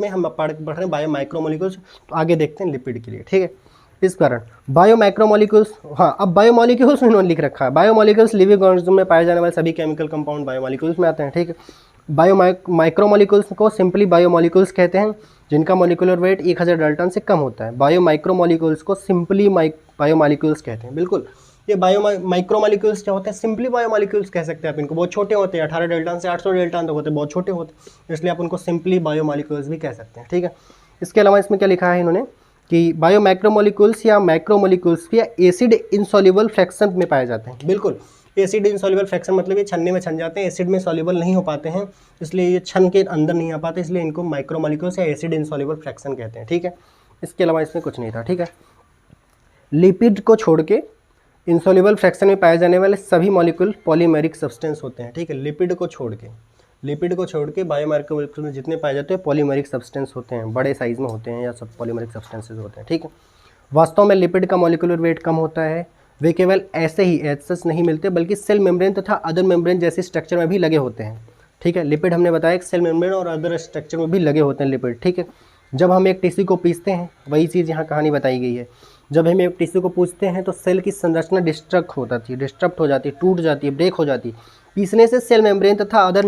में हम पढ़ रहे हैं बायो माइक्रोमोलिक्यूल्स, तो आगे देखते हैं लिपिड के लिए, ठीक है। इस कारण बायो माइक्रोमोलिक्यूल्स, हाँ, अब बायोमोलिक्यूल्स इन्होंने लिख रखा है, बायोमोलिक्यूल्स लिविंग ऑर्गेनिज्म में पाए जाने वाले सभी केमिकल कंपाउंड बायोमोलिक्यूल्स में आते हैं, ठीक है। बायो माइक्रोमोलिक्यूल्स को सिंपली बायोमोलिक्यूल्स कहते हैं, जिनका मॉलिक्यूलर वेट 1000 डाल्टन से कम होता है। बायो माइक्रोमोलिक्यूल्स को सिंपली बायोमोलिक्यूल्स कहते हैं, बिल्कुल। ये माइक्रोमोलिक्यूल्स क्या होते हैं, सिंपली बायोमोलिक्यूल्स कह सकते हैं आप इनको, बहुत छोटे होते हैं, 18 डेल्टन से 800 डेल्टन तक होते हैं, बहुत छोटे होते हैं, इसलिए आप उनको सिंपली बायोमोलिक्यूल्स भी कह सकते हैं, ठीक है। इसके अलावा इसमें क्या लिखा है इन्होंने कि बायो मैक्रोमोलिक्यूल्स या माइक्रोमोलिक्यूल्स या एसिड इनसॉल्युबल फ्रैक्शन में पाए जाते हैं। बिल्कुल, एसिड इनसॉल्युबल फ्रैक्शन मतलब ये छन्ने में छन जाते हैं, एसिड में सॉल्युबल नहीं हो पाते हैं, इसलिए ये छन के अंदर नहीं आ पाते, इसलिए इनको माइक्रोमोलिक्यूल्स या एसिड इनसॉल्युबल फ्रैक्शन कहते हैं, ठीक है। इसके अलावा इसमें कुछ नहीं था, ठीक है। लिपिड को छोड़ के इंसॉल्युबल फ्रैक्शन में पाए जाने वाले सभी मॉलिक्यूल पॉलीमेरिक सब्सटेंस होते हैं, ठीक है। लिपिड को छोड़ के बायोमोलिक्यूल में जितने पाए जाते हैं पॉलीमेरिक सब्सटेंस होते हैं, बड़े साइज में होते हैं या सब पॉलीमेरिक सब्सटेंसेस होते हैं, ठीक है। वास्तव में लिपिड का मॉलिक्यूलर वेट कम होता है, वे केवल ऐसे ही एज नहीं मिलते बल्कि सेल मेम्ब्रेन तथा अदर मेम्ब्रेन जैसे स्ट्रक्चर में भी लगे होते हैं, ठीक है। लिपिड हमने बताया कि सेल मेम्ब्रेन और अदर स्ट्रक्चर में भी लगे होते हैं लिपिड, ठीक है। जब हम एक टिश्यू को पीसते हैं, वही चीज़ यहाँ कहानी बताई गई है, जब हम एक टिश्यू को पूछते हैं तो सेल की संरचना डिस्ट्रक्ट हो जाती है, टूट जाती है, ब्रेक हो जाती है। पीसने से सेल मेम्ब्रेन तथा अदर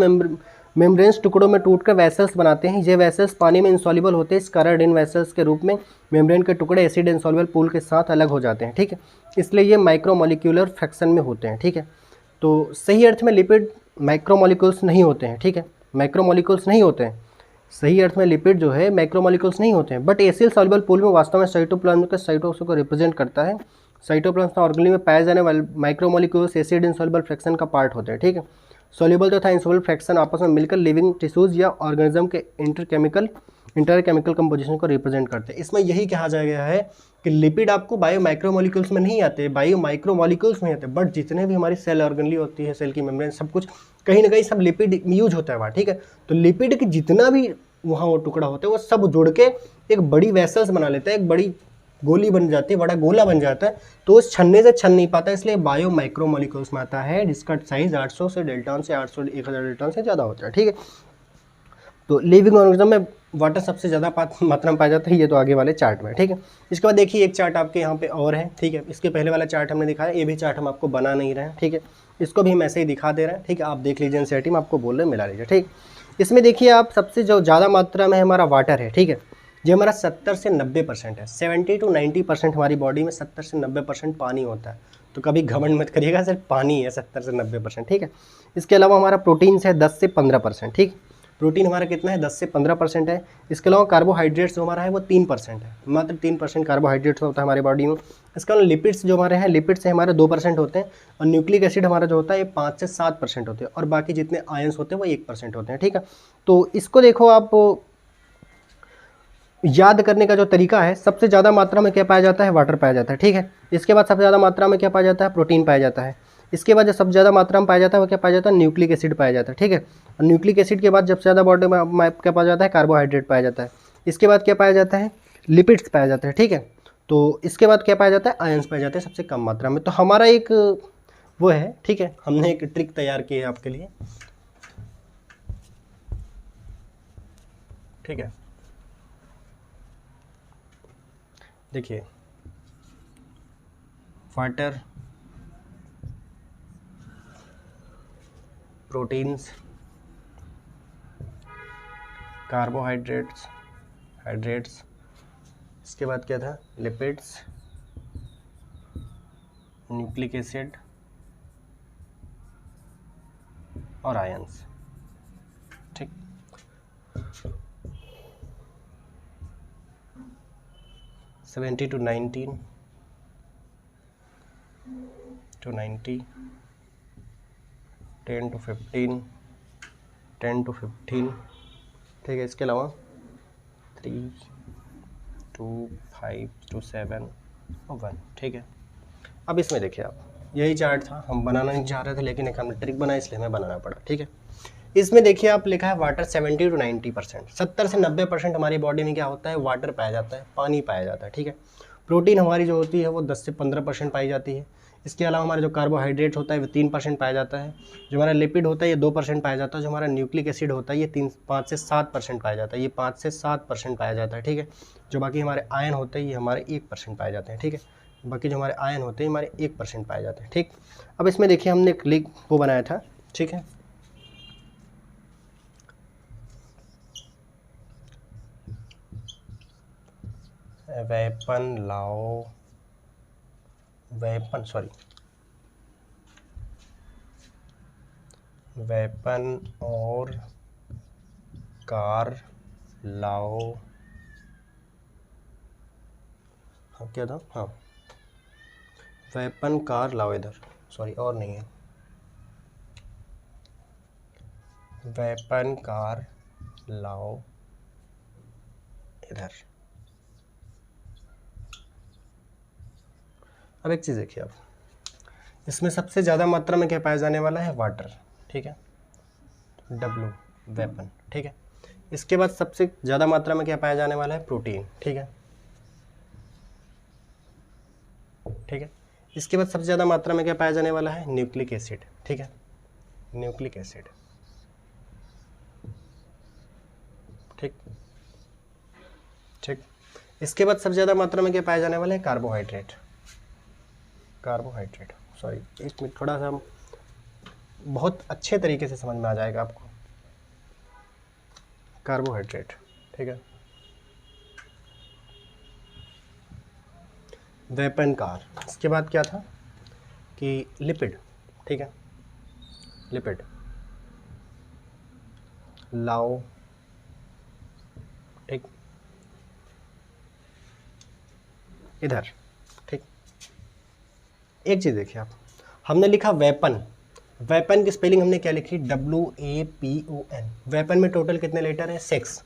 मेम्ब्रेन्स टुकड़ों में टूटकर वेसल्स बनाते हैं। ये वेसल्स पानी में इंसॉल्युबल होते हैं, इस कारण इन वेसल्स के रूप में मेम्ब्रेन के टुकड़े एसिड इंसॉल्युबल पूल के साथ अलग हो जाते हैं, ठीक है। इसलिए ये माइक्रोमोलिक्यूलर फ्रैक्शन में होते हैं, ठीक है। तो सही अर्थ में लिपिड माइक्रोमोलिक्यूल्स नहीं होते हैं, ठीक है, माइक्रोमोलिक्यूल्स नहीं होते हैं, सही अर्थ में लिपिड जो है माइक्रोमोलिक्यूल्स नहीं होते हैं, बट एसिड सॉल्युबल पूल में वास्तव में साइटोप्लाज्म के साइटोप्लाज्म को रिप्रेजेंट करता है। साइटोप्लाज्म ऑर्गेनेल में पाए जाने वाले माइक्रोमोलिक्यूल्स एसिड इनसॉल्युबल फ्रैक्शन का पार्ट होते हैं, ठीक है। सॉल्युबल तथा इनसॉल्युबल फ्रैक्शन आपस में मिलकर लिविंग टिश्यूज या ऑर्गेनिज्म के इंटरकेमिकल कंपोजिशन को रिप्रेजेंट करते हैं। इसमें यही कहा गया है कि लिपिड आपको बायो माइक्रोमोलिक्यूल्स में नहीं आते, बायो माइक्रोमोलिक्यूल्स में आते हैं, बट जितने भी हमारी सेल ऑर्गेनली होती है, सेल की मेम्ब्रेन, सब कुछ कहीं ना कहीं सब लिपिड यूज होता है वहाँ, ठीक है। तो लिपिड की जितना भी वहाँ वो टुकड़ा होता है वो सब जुड़ के एक बड़ी वेसल्स बना लेता है, एक बड़ी गोली बन जाती है, बड़ा गोला बन जाता है, तो उस छन्ने से छन नहीं पाता, इसलिए बायो माइक्रोमोलिक्यूल्स में आता है, जिसका साइज 800 से डेल्टन से 800 1000 डेल्टन से ज़्यादा होता है, ठीक है। तो लिविंग ऑर्गेनिज्म में वाटर सबसे ज़्यादा मात्रा में पाया जाता है, ये तो आगे वाले चार्ट में, ठीक है। इसके बाद देखिए एक चार्ट आपके यहाँ पे और है, ठीक है। इसके पहले वाला चार्ट हमने दिखाया, ये भी चार्ट हम आपको बना नहीं रहे हैं, ठीक है। इसको भी हम ऐसे ही दिखा दे रहे हैं, ठीक है। आप देख लीजिए एनसीईआरटी में आपको बोल रहे हैं, मिला लीजिए, ठीक। इसमें देखिए आप सबसे जो ज़्यादा मात्रा में हमारा वाटर है, ठीक है, ये हमारा 70 से 90% है, 70 to 90% हमारी बॉडी में 70 से 90% पानी होता है। तो कभी घमंड मत करिएगा, सिर्फ पानी है 70 से 90%, ठीक है। इसके अलावा हमारा प्रोटीन्स है 10 से 15%, ठीक। प्रोटीन हमारा कितना है, 10 से 15% है। इसके अलावा कार्बोहाइड्रेट्स जो हमारा है वो 3% है, मात्र 3% कार्बोहाइड्रेट्स होता है हमारी बॉडी में। इसके अलावा लिपिड्स जो हमारे हैं, लिपिड्स से हमारे 2% होते हैं, और न्यूक्लिक एसिड हमारा जो होता है ये 5 से 7% होते हैं, और बाकी जितने आयंस होते हैं वो 1% होते हैं, ठीक है। तो इसको देखो आप, याद करने का जो तरीका है, सबसे ज़्यादा मात्रा में क्या पाया जाता है, वाटर पाया जाता है, ठीक है। इसके बाद सबसे ज़्यादा मात्रा में क्या पाया जाता है, प्रोटीन पाया जाता है। इसके बाद जो सबसे ज़्यादा मात्रा में पाया जाता है वो क्या पाया जाता है, न्यूक्लिक एसिड पाया जाता है, ठीक है। और न्यूक्लिक एसिड के बाद सबसे ज़्यादा बॉडी में क्या पाया जाता है, कार्बोहाइड्रेट पाया जाता है। इसके बाद क्या पाया जाता है, लिपिड्स पाया जाता है, ठीक है। तो इसके बाद क्या पाया जाता है, आयंस पाए जाते हैं सबसे कम मात्रा में। तो हमारा एक वो है, ठीक है, हमने एक ट्रिक तैयार की है आपके लिए, ठीक है। देखिए, वाटर, प्रोटीन्स, कार्बोहाइड्रेट्स, इसके बाद क्या था, लिपिड्स, न्यूक्लिक एसिड और आयंस, ठीक। सेवेंटी टू 90 10 to 15 10 to 15, ठीक है। इसके अलावा 3 2 5 to 7 और 1, ठीक है। अब इसमें देखिए आप, यही चार्ट था, हम बनाना नहीं चाह रहे थे, लेकिन एक हमने ट्रिक बनाई इसलिए हमें बनाना पड़ा, ठीक है। इसमें देखिए आप लिखा है वाटर 70 to 90%, 70 से 90% हमारी बॉडी में क्या होता है, वाटर पाया जाता है, पानी पाया जाता है, ठीक है। प्रोटीन हमारी जो होती है वो 10 से 15% पाई जाती है। इसके अलावा हमारा जो कार्बोहाइड्रेट होता है वो 3% पाया जाता है। जो हमारा लिपिड होता है ये 2% पाया जाता है। जो हमारा न्यूक्लिक एसिड होता है ये 5 से 7% पाया जाता है, ये 5 से 7% पाया जाता है, ठीक है। जो बाकी हमारे आयन होते हैं ये हमारे 1% पाए जाते हैं, ठीक है। बाकी जो हमारे आयन होते हैं हमारे 1% पाए जाते हैं, ठीक। अब इसमें देखिए हमने एक लिंक वो बनाया था, ठीक है। वेपन वेपन और कार लाओ, हाँ क्या था, हाँ वेपन कार लाओ इधर, सॉरी और नहीं है, वेपन कार लाओ इधर। अब एक चीज़ देखिए आप, इसमें सबसे ज़्यादा मात्रा में क्या पाया जाने वाला है, वाटर, ठीक है, W वेपन, ठीक है। इसके बाद सबसे ज़्यादा मात्रा में क्या पाया जाने वाला है, प्रोटीन, ठीक है, ठीक है। इसके बाद सबसे ज़्यादा मात्रा में क्या पाया जाने वाला है, न्यूक्लिक एसिड, ठीक है, न्यूक्लिक एसिड, ठीक ठीक। इसके बाद सबसे ज़्यादा मात्रा में क्या पाया जाने वाला है, कार्बोहाइड्रेट, कार्बोहाइड्रेट, सॉरी एक मिनट, थोड़ा सा बहुत अच्छे तरीके से समझ में आ जाएगा आपको, कार्बोहाइड्रेट, ठीक है। वेपन कार, इसके बाद क्या था कि लिपिड, ठीक है, लिपिड लाओ, ठीक, इधर, ठीक। एक चीज़ देखिए आप, हमने लिखा वेपन, वेपन की स्पेलिंग हमने क्या लिखी, WAPON। वेपन में टोटल कितने लेटर हैं, 6,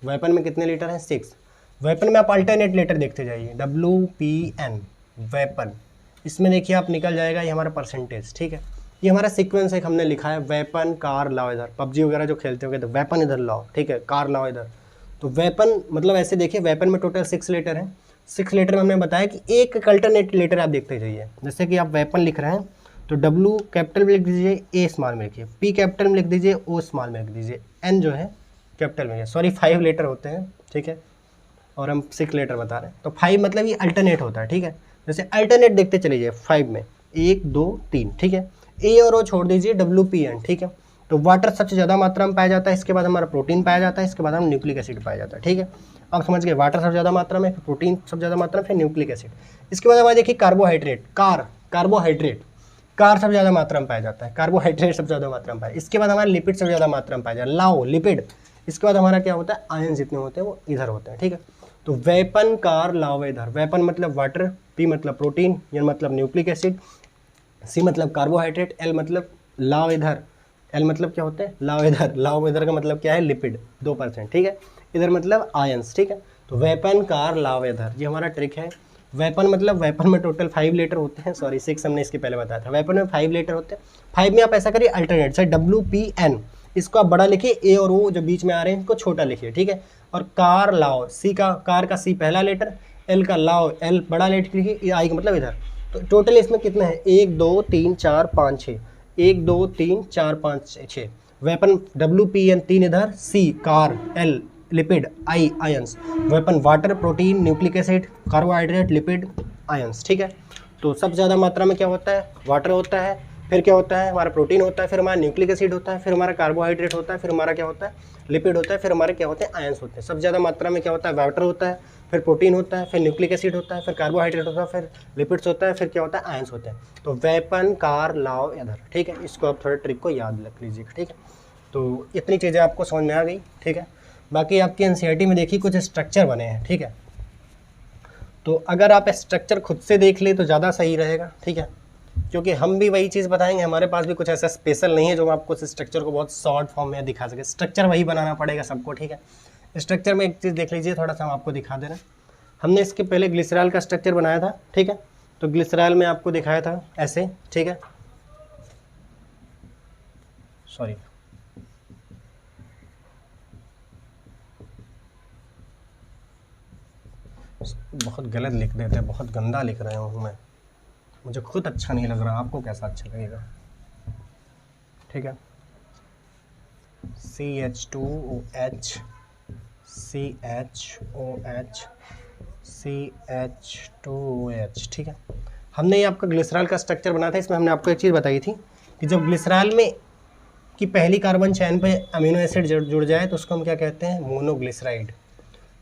वेपन में कितने लेटर हैं, 6। वेपन में आप अल्टरनेट लेटर देखते जाइए, WPN वेपन, इसमें देखिए आप निकल जाएगा ये हमारा परसेंटेज, ठीक है। ये हमारा सीक्वेंस है, हमने लिखा है वेपन कार लाओ इधर, PUBG वगैरह जो खेलते होंगे तो वेपन इधर लाओ, ठीक है, कार लाओ इधर। तो वेपन मतलब ऐसे देखिए, वेपन में टोटल 6 लेटर हैं, 6 लेटर में हमने बताया कि एक अल्टरनेट लेटर आप देखते जाइए। जैसे कि आप वेपन लिख रहे हैं तो W कैपिटल में लिख दीजिए, A स्मॉल में लिखिए, P कैपिटल में लिख दीजिए, O स्मॉल में लिख दीजिए, N जो है कैपिटल में, सॉरी 5 लेटर होते हैं, ठीक है, और हम 6 लेटर बता रहे हैं। तो 5 मतलब ये अल्टरनेट होता है, ठीक है। जैसे अल्टरनेट देखते चले जाइए 5 में, 1 2 3, ठीक है। ए और ओ छोड़ दीजिए, WPN, ठीक है। तो वाटर सबसे ज़्यादा मात्रा में पाया जाता है, इसके बाद हमारा प्रोटीन पाया जाता है, इसके बाद हम न्यूक्लिक एसिड पाया जाता है, ठीक है। आप समझ गए, वाटर सबसे ज़्यादा मात्रा में, फिर प्रोटीन सबसे ज़्यादा मात्रा में, फिर न्यूक्लिक एसिड। इसके बाद हमारे देखिए कार्बोहाइड्रेट, कार्बोहाइड्रेट, कार सबसे ज़्यादा मात्रा में पाया जाता है, कार्बोहाइड्रेट सबसे ज़्यादा मात्रा में पाया। इसके बाद हमारा लिपिड सबसे ज़्यादा मात्रा में पाया जाता है, लाओ लिपिड। इसके बाद हमारा क्या होता है, आयन जितने होते हैं वो इधर होते हैं, ठीक है। तो वेपन कार लाओ इधर, वेपन मतलब वाटर, P मतलब प्रोटीन, N मतलब न्यूक्लिक एसिड, C मतलब कार्बोहाइड्रेट, L मतलब लाओ इधर, L मतलब क्या होता है, लाओ इधर, लाओ इधर का मतलब क्या है, लिपिड 2%, ठीक है। इधर मतलब आयंस, ठीक है। तो वेपन कार लाओ इधर, ये हमारा ट्रिक है। वेपन मतलब वेपन में टोटल 5 लेटर होते हैं, सॉरी 6 हमने इसके पहले बताया था। वेपन में 5 लेटर होते हैं, 5 में आप ऐसा करिए अल्टरनेट से WPN, इसको आप बड़ा लिखिए, A और O जो बीच में आ रहे हैं इनको छोटा लिखिए, ठीक है। और कार लाओ, C का, कार का C पहला लेटर, L का लाओ, L बड़ा लेटर लिखिए, I का मतलब इधर। तो टोटल इसमें कितने हैं, 1 2 3 4 5 6, 1 2 3 4 5 6। वेपन WPN 3 इधर, C car, L lipid, I ions. Weapon water, protein, nucleic acid, carbohydrate, lipid, ions, ठीक है। तो सबसे ज़्यादा मात्रा में क्या होता है, वाटर होता है, फिर क्या होता है, हमारा प्रोटीन होता है, फिर हमारा न्यूक्लिक एसिड होता है, फिर हमारा कार्बोहाइड्रेट होता है, फिर हमारा क्या होता है, लिपिड होता है, फिर हमारे क्या होते हैं, आयंस होते हैं। सबसे ज़्यादा मात्रा में क्या होता है, वाटर होता है, फिर प्रोटीन होता है, फिर न्यूक्लिक एसिड होता है, फिर कार्बोहाइड्रेट होता है, फिर लिपिड्स होता है, फिर क्या होता है, आयंस होते हैं। तो वेपन कार लाओ इधर, ठीक है। इसको आप थोड़ा ट्रिक को याद रख लीजिएगा, ठीक है। तो इतनी चीज़ें आपको समझ में आ गई, ठीक है। बाकी आपकी NCERT में देखिए कुछ स्ट्रक्चर बने हैं, ठीक है। तो अगर आप स्ट्रक्चर खुद से देख ले तो ज़्यादा सही रहेगा, ठीक है, क्योंकि हम भी वही चीज़ बताएंगे, हमारे पास भी कुछ ऐसा स्पेशल नहीं है जो हम आपको स्ट्रक्चर को बहुत शॉर्ट फॉर्म में दिखा सके। स्ट्रक्चर वही बनाना पड़ेगा सबको, ठीक है। स्ट्रक्चर में एक चीज़ देख लीजिए, थोड़ा सा हम आपको दिखा दे रहे हैं। हमने इसके पहले ग्लिसरॉल का स्ट्रक्चर बनाया था, ठीक है। तो ग्लिसरॉल में आपको दिखाया था ऐसे, ठीक है, सॉरी बहुत गलत लिख देते हैं, बहुत गंदा लिख रहे हूँ मैं, मुझे खुद अच्छा नहीं लग रहा, आपको कैसा अच्छा लगेगा, ठीक है। CH2OH CHOH CH2OH, ठीक है। हमने ये आपका ग्लिसरॉल का स्ट्रक्चर बनाया था, इसमें हमने आपको एक चीज़ बताई थी कि जब ग्लिसरॉल में की पहली कार्बन चैन पे अमीनो एसिड जुड़ जाए तो उसको हम क्या कहते हैं, मोनोग्लिसराइड,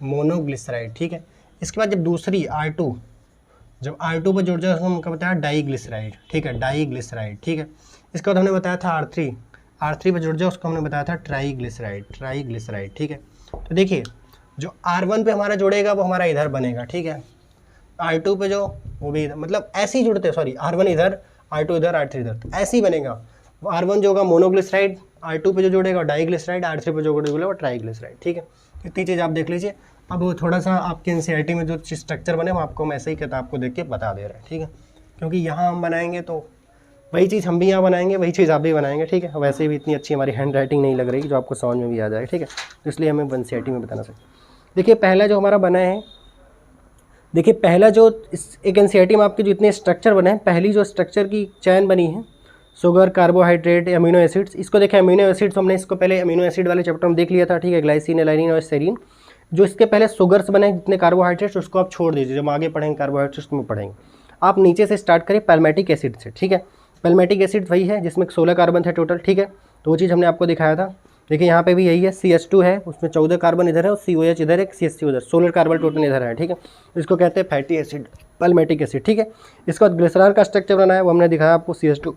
मोनोग्लिसराइड, ठीक है। इसके बाद जब दूसरी R2, जब R2 पर जुड़ जाए उसको हम क्या बताया, डाईग्लिसराइड, ठीक है, डाईग्लिसराइड, ठीक है। इसके बाद हमने बताया था R3, R3 पे जुड़ जाए उसको हमने बताया था ट्राईग्लिसराइड, ठीक है। तो देखिए जो R1 पे हमारा जुड़ेगा वो हमारा इधर बनेगा, ठीक है। R2 पे जो वो भी इधर, मतलब ऐसे ही जुड़ते हैं, सॉरी R1 इधर, R2 इधर, R3 इधर, तो ऐसे ही बनेगा। R1 जो होगा मोनोग्लिसराइड, R2 पे जो जुड़ेगा डाईग्लिसराइड, R3 पे जो जुड़ेगा वो ट्राईग्लिसराइड, ठीक है। इतनी चीज़ आप देख लीजिए। अब वो थोड़ा सा आपके NCERT में जो स्ट्रक्चर बने वो आपको हम ऐसे ही किताब को देख के बता दे रहे हैं, ठीक है। क्योंकि यहाँ हम बनाएंगे तो वही चीज़ हम भी यहाँ बनाएंगे, वही चीज़ आप भी बनाएंगे, ठीक है। वैसे भी इतनी अच्छी हमारी हैंड राइटिंग नहीं लग रही जो आपको समझ में भी आ जाएगा, ठीक है। तो इसलिए हमें NCERT में बताना चाहिए। देखिए पहला जो हमारा बना है, देखिए पहला जो एक NCERT में आपके जो इतने स्ट्रक्चर बने हैं, पहली जो स्ट्रक्चर की चैन बनी है शुगर, कार्बोहाइड्रेट, अमीनो एसिड्स, इसको देखें अमीनो एसिड्स, हमने इसको पहले अमीनो एसिड वाले चैप्टर में देख लिया था, ठीक है। ग्लाइसिन, एलानिन और सेरीन। जो इसके पहले शुगर्स बने जितने कार्बोहाइड्रेट्स, उसको आप छोड़ दीजिए, जब आगे पढ़ेंगे कार्बोहाइड्रेट्स में पढ़ेंगे। आप नीचे से स्टार्ट करिए पैल्मेटिक एसिड से, ठीक है। पैल्मेटिक एसिड वही है जिसमें 16 कार्बन थे टोटल, ठीक है। तो वो चीज़ हमने आपको दिखाया था। देखिए यहाँ पे भी यही है, CH2 है, उसमें 14 कार्बन इधर है और COH इधर है, CH3 उधर, 16 कार्बन टोटल इधर है, ठीक है। इसको कहते हैं फैटी एसिड, पैल्मेटिक एसिड, ठीक है। इसके बाद ग्लिसरॉल का स्ट्रक्चर बनाया है वो हमने दिखाया आपको, CH2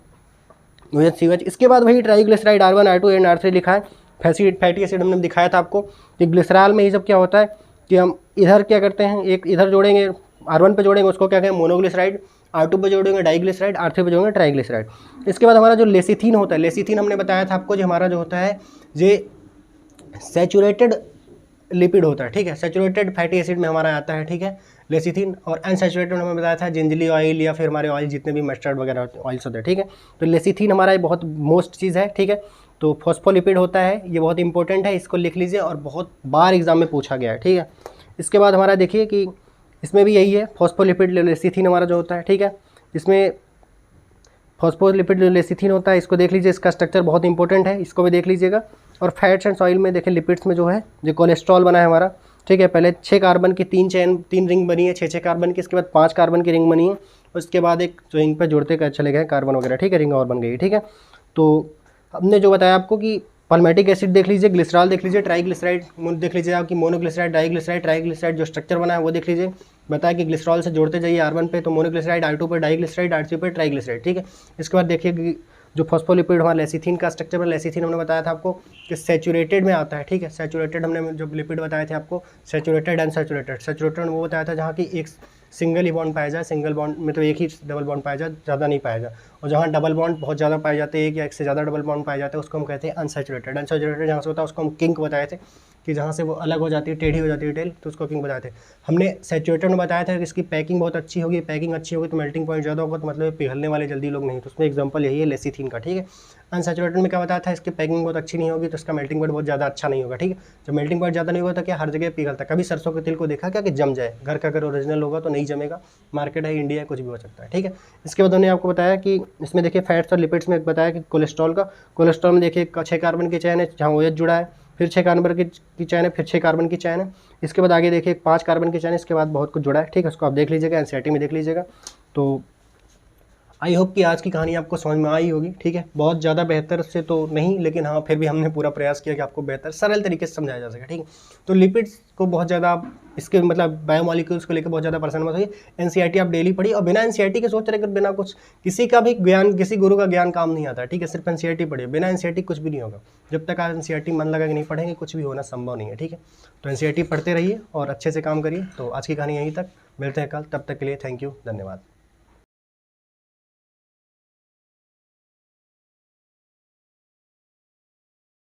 COH। इसके बाद वही triglyceride R1, R2 and R3 लिखा है। फैटी एसिड हमने दिखाया था आपको कि ग्लिसरॉल में ही जब क्या होता है कि हम इधर क्या करते हैं, एक इधर जोड़ेंगे, R1 पे जोड़ेंगे उसको क्या कहें मोनोग्लिसराइड, R2 पे जोड़ेंगे डाईग्लिसराइड, R3 पे जोड़ेंगे ट्राईग्लिसराइड। इसके बाद हमारा जो लेसिथीन होता है, लेसिथीन हमने बताया था आपको जो हमारा जो होता है ये सैचुरेटेड लिपिड होता है, ठीक है। सैचुरेटेड फैटी एसिड में हमारा आता है, ठीक है, लेसिथीन। और अनसैचुरेटेड हमें बताया था जिंजली ऑयल या फिर हमारे ऑयल जितने भी मस्टर्ड वगैरह ऑयल्स होते हैं, ठीक है। तो लेसिथीन हमारा बहुत मोस्ट चीज़ है, ठीक है। तो फॉस्फोलिपिड होता है, ये बहुत इंपॉर्टेंट है, इसको लिख लीजिए और बहुत बार एग्जाम में पूछा गया है, ठीक है। इसके बाद हमारा देखिए कि इसमें भी यही है, फॉस्फोलिपिड लेसिथीन हमारा जो होता है, ठीक है। इसमें फॉस्फोलिपिड लेसिथीन होता है, इसको देख लीजिए, इसका स्ट्रक्चर बहुत इंपॉर्टेंट है, इसको भी देख लीजिएगा। और फैट्स एंड ऑयल में देखें लिपिड्स में जो है जो कोलेस्ट्रॉल बना है हमारा, ठीक है। पहले 6 कार्बन की 3 रिंग बनी है, 6 कार्बन की, इसके बाद 5 कार्बन की रिंग बनी है, उसके बाद एक जो इन पर जुड़ते चले गए कार्बन वगैरह, ठीक है, रिंग और बन गई, ठीक है। तो हमने जो बताया आपको कि पैल्मेटिक एसिड देख लीजिए, ग्लिसरॉल देख लीजिए, ट्राईग्लिसराइड देख लीजिए आपकी, मोनोग्लिसराइड, डाईग्लिसराइड, ट्राईग्लिसराइड जो स्ट्रक्चर बना है वो देख लीजिए। बताया कि ग्लिसरॉल से जोड़ते जाइए R1 पे तो मोनोग्लिसराइड, R2 पे डाईग्लिसराइड, R3 पे ट्राईग्लिसराइड, ठीक है। इसके बाद देखिए कि जो फॉस्फोलिपिड हमारा लेसिथीन का स्ट्रक्चर है, लेसिथीन हमने बताया था आपको कि सैचुरेटेड में आता है, ठीक है। सैचुरेटेड हमने जो लिपिड बताए थे आपको, सैचुरेटेड अनसैचुरेटेड। सैचुरेटेड वो बताया था जहाँ की एक सिंगल ही बॉन्ड पाया जाए, सिंगल बॉन्ड में तो एक ही डबल बॉन्ड पाया जाए, ज़्यादा नहीं पाया जाए। और जहाँ डबल बॉन्ड बहुत ज़्यादा पाए जाते हैं, एक या एक से ज़्यादा डबल बॉन्ड पाए जाते हैं, उसको हम कहते हैं अनसैचुरेटेड। अनसैचुरेटेड जहाँ से होता है उसको हम किंक बताए थे कि जहाँ से वो अलग हो जाती है, टेढ़ी हो जाती है टेल, तो उसको किंक बताए थे। हमने सैचुरेटेड में बताया था कि इसकी पैकिंग बहुत अच्छी होगी, पैकिंग अच्छी होगी तो मेल्टिंग पॉइंट ज़्यादा होगा, तो मतलब पिघलने वाले जल्दी लोग नहीं, तो उसमें एग्जाम्पल यही है लेसिथीन का, ठीक है। अनसैचुरेटेड में क्या बताया था, इसकी पैकिंग बहुत अच्छी नहीं होगी तो इसका मेल्टिंग पॉइंट बहुत ज़्यादा अच्छा नहीं होगा, ठीक है। जब मेल्टिंग पॉइंट ज़्यादा नहीं होगा तो क्या हर जगह पिघलता है। कभी सरसों के तेल को देखा क्या कि जम जाए, घर का अगर ओरिजिनल होगा तो नहीं जमेगा, मार्केट है इंडिया कुछ भी हो सकता है, ठीक है। इसके बाद हमने आपको बताया कि इसमें देखिए फैट्स और लिपिड्स में बताया कि कोलेस्ट्रॉल का, कोलेस्ट्रॉल में देखिए 6 कार्बन की चैन है जहाँ OH जुड़ा है, फिर 6 कार्बन की चैन है, फिर 6 कार्बन की चैन है, इसके बाद आगे देखिए 5 कार्बन की चैन है, इसके बाद बहुत कुछ जुड़ा है, ठीक है। उसको आप देख लीजिएगा, NCERT में देख लीजिएगा। तो आई होप कि आज की कहानी आपको समझ में आई होगी, ठीक है। बहुत ज़्यादा बेहतर से तो नहीं, लेकिन हाँ फिर भी हमने पूरा प्रयास किया कि आपको बेहतर सरल तरीके से समझाया जा सके, ठीक है। तो लिपिड्स को बहुत ज़्यादा इसके मतलब बायोमॉलिक्यूल्स को लेकर बहुत ज़्यादा परेशान मत होइए। NCERT आप डेली पढ़िए और बिना NCERT के सोच रहे कि बिना कुछ किसी का भी ज्ञान, किसी गुरु का ज्ञान काम नहीं आता, ठीक है। सिर्फ NCERT पढ़िए, बिना NCERT कुछ भी नहीं होगा। जब तक आप NCERT मन लगा कि नहीं पढ़ेंगे कुछ भी होना संभव नहीं है, ठीक है। तो NCERT पढ़ते रहिए और अच्छे से काम करिए। तो आज की कहानी यहीं तक, मिलते हैं कल, तब तक के लिए थैंक यू, धन्यवाद।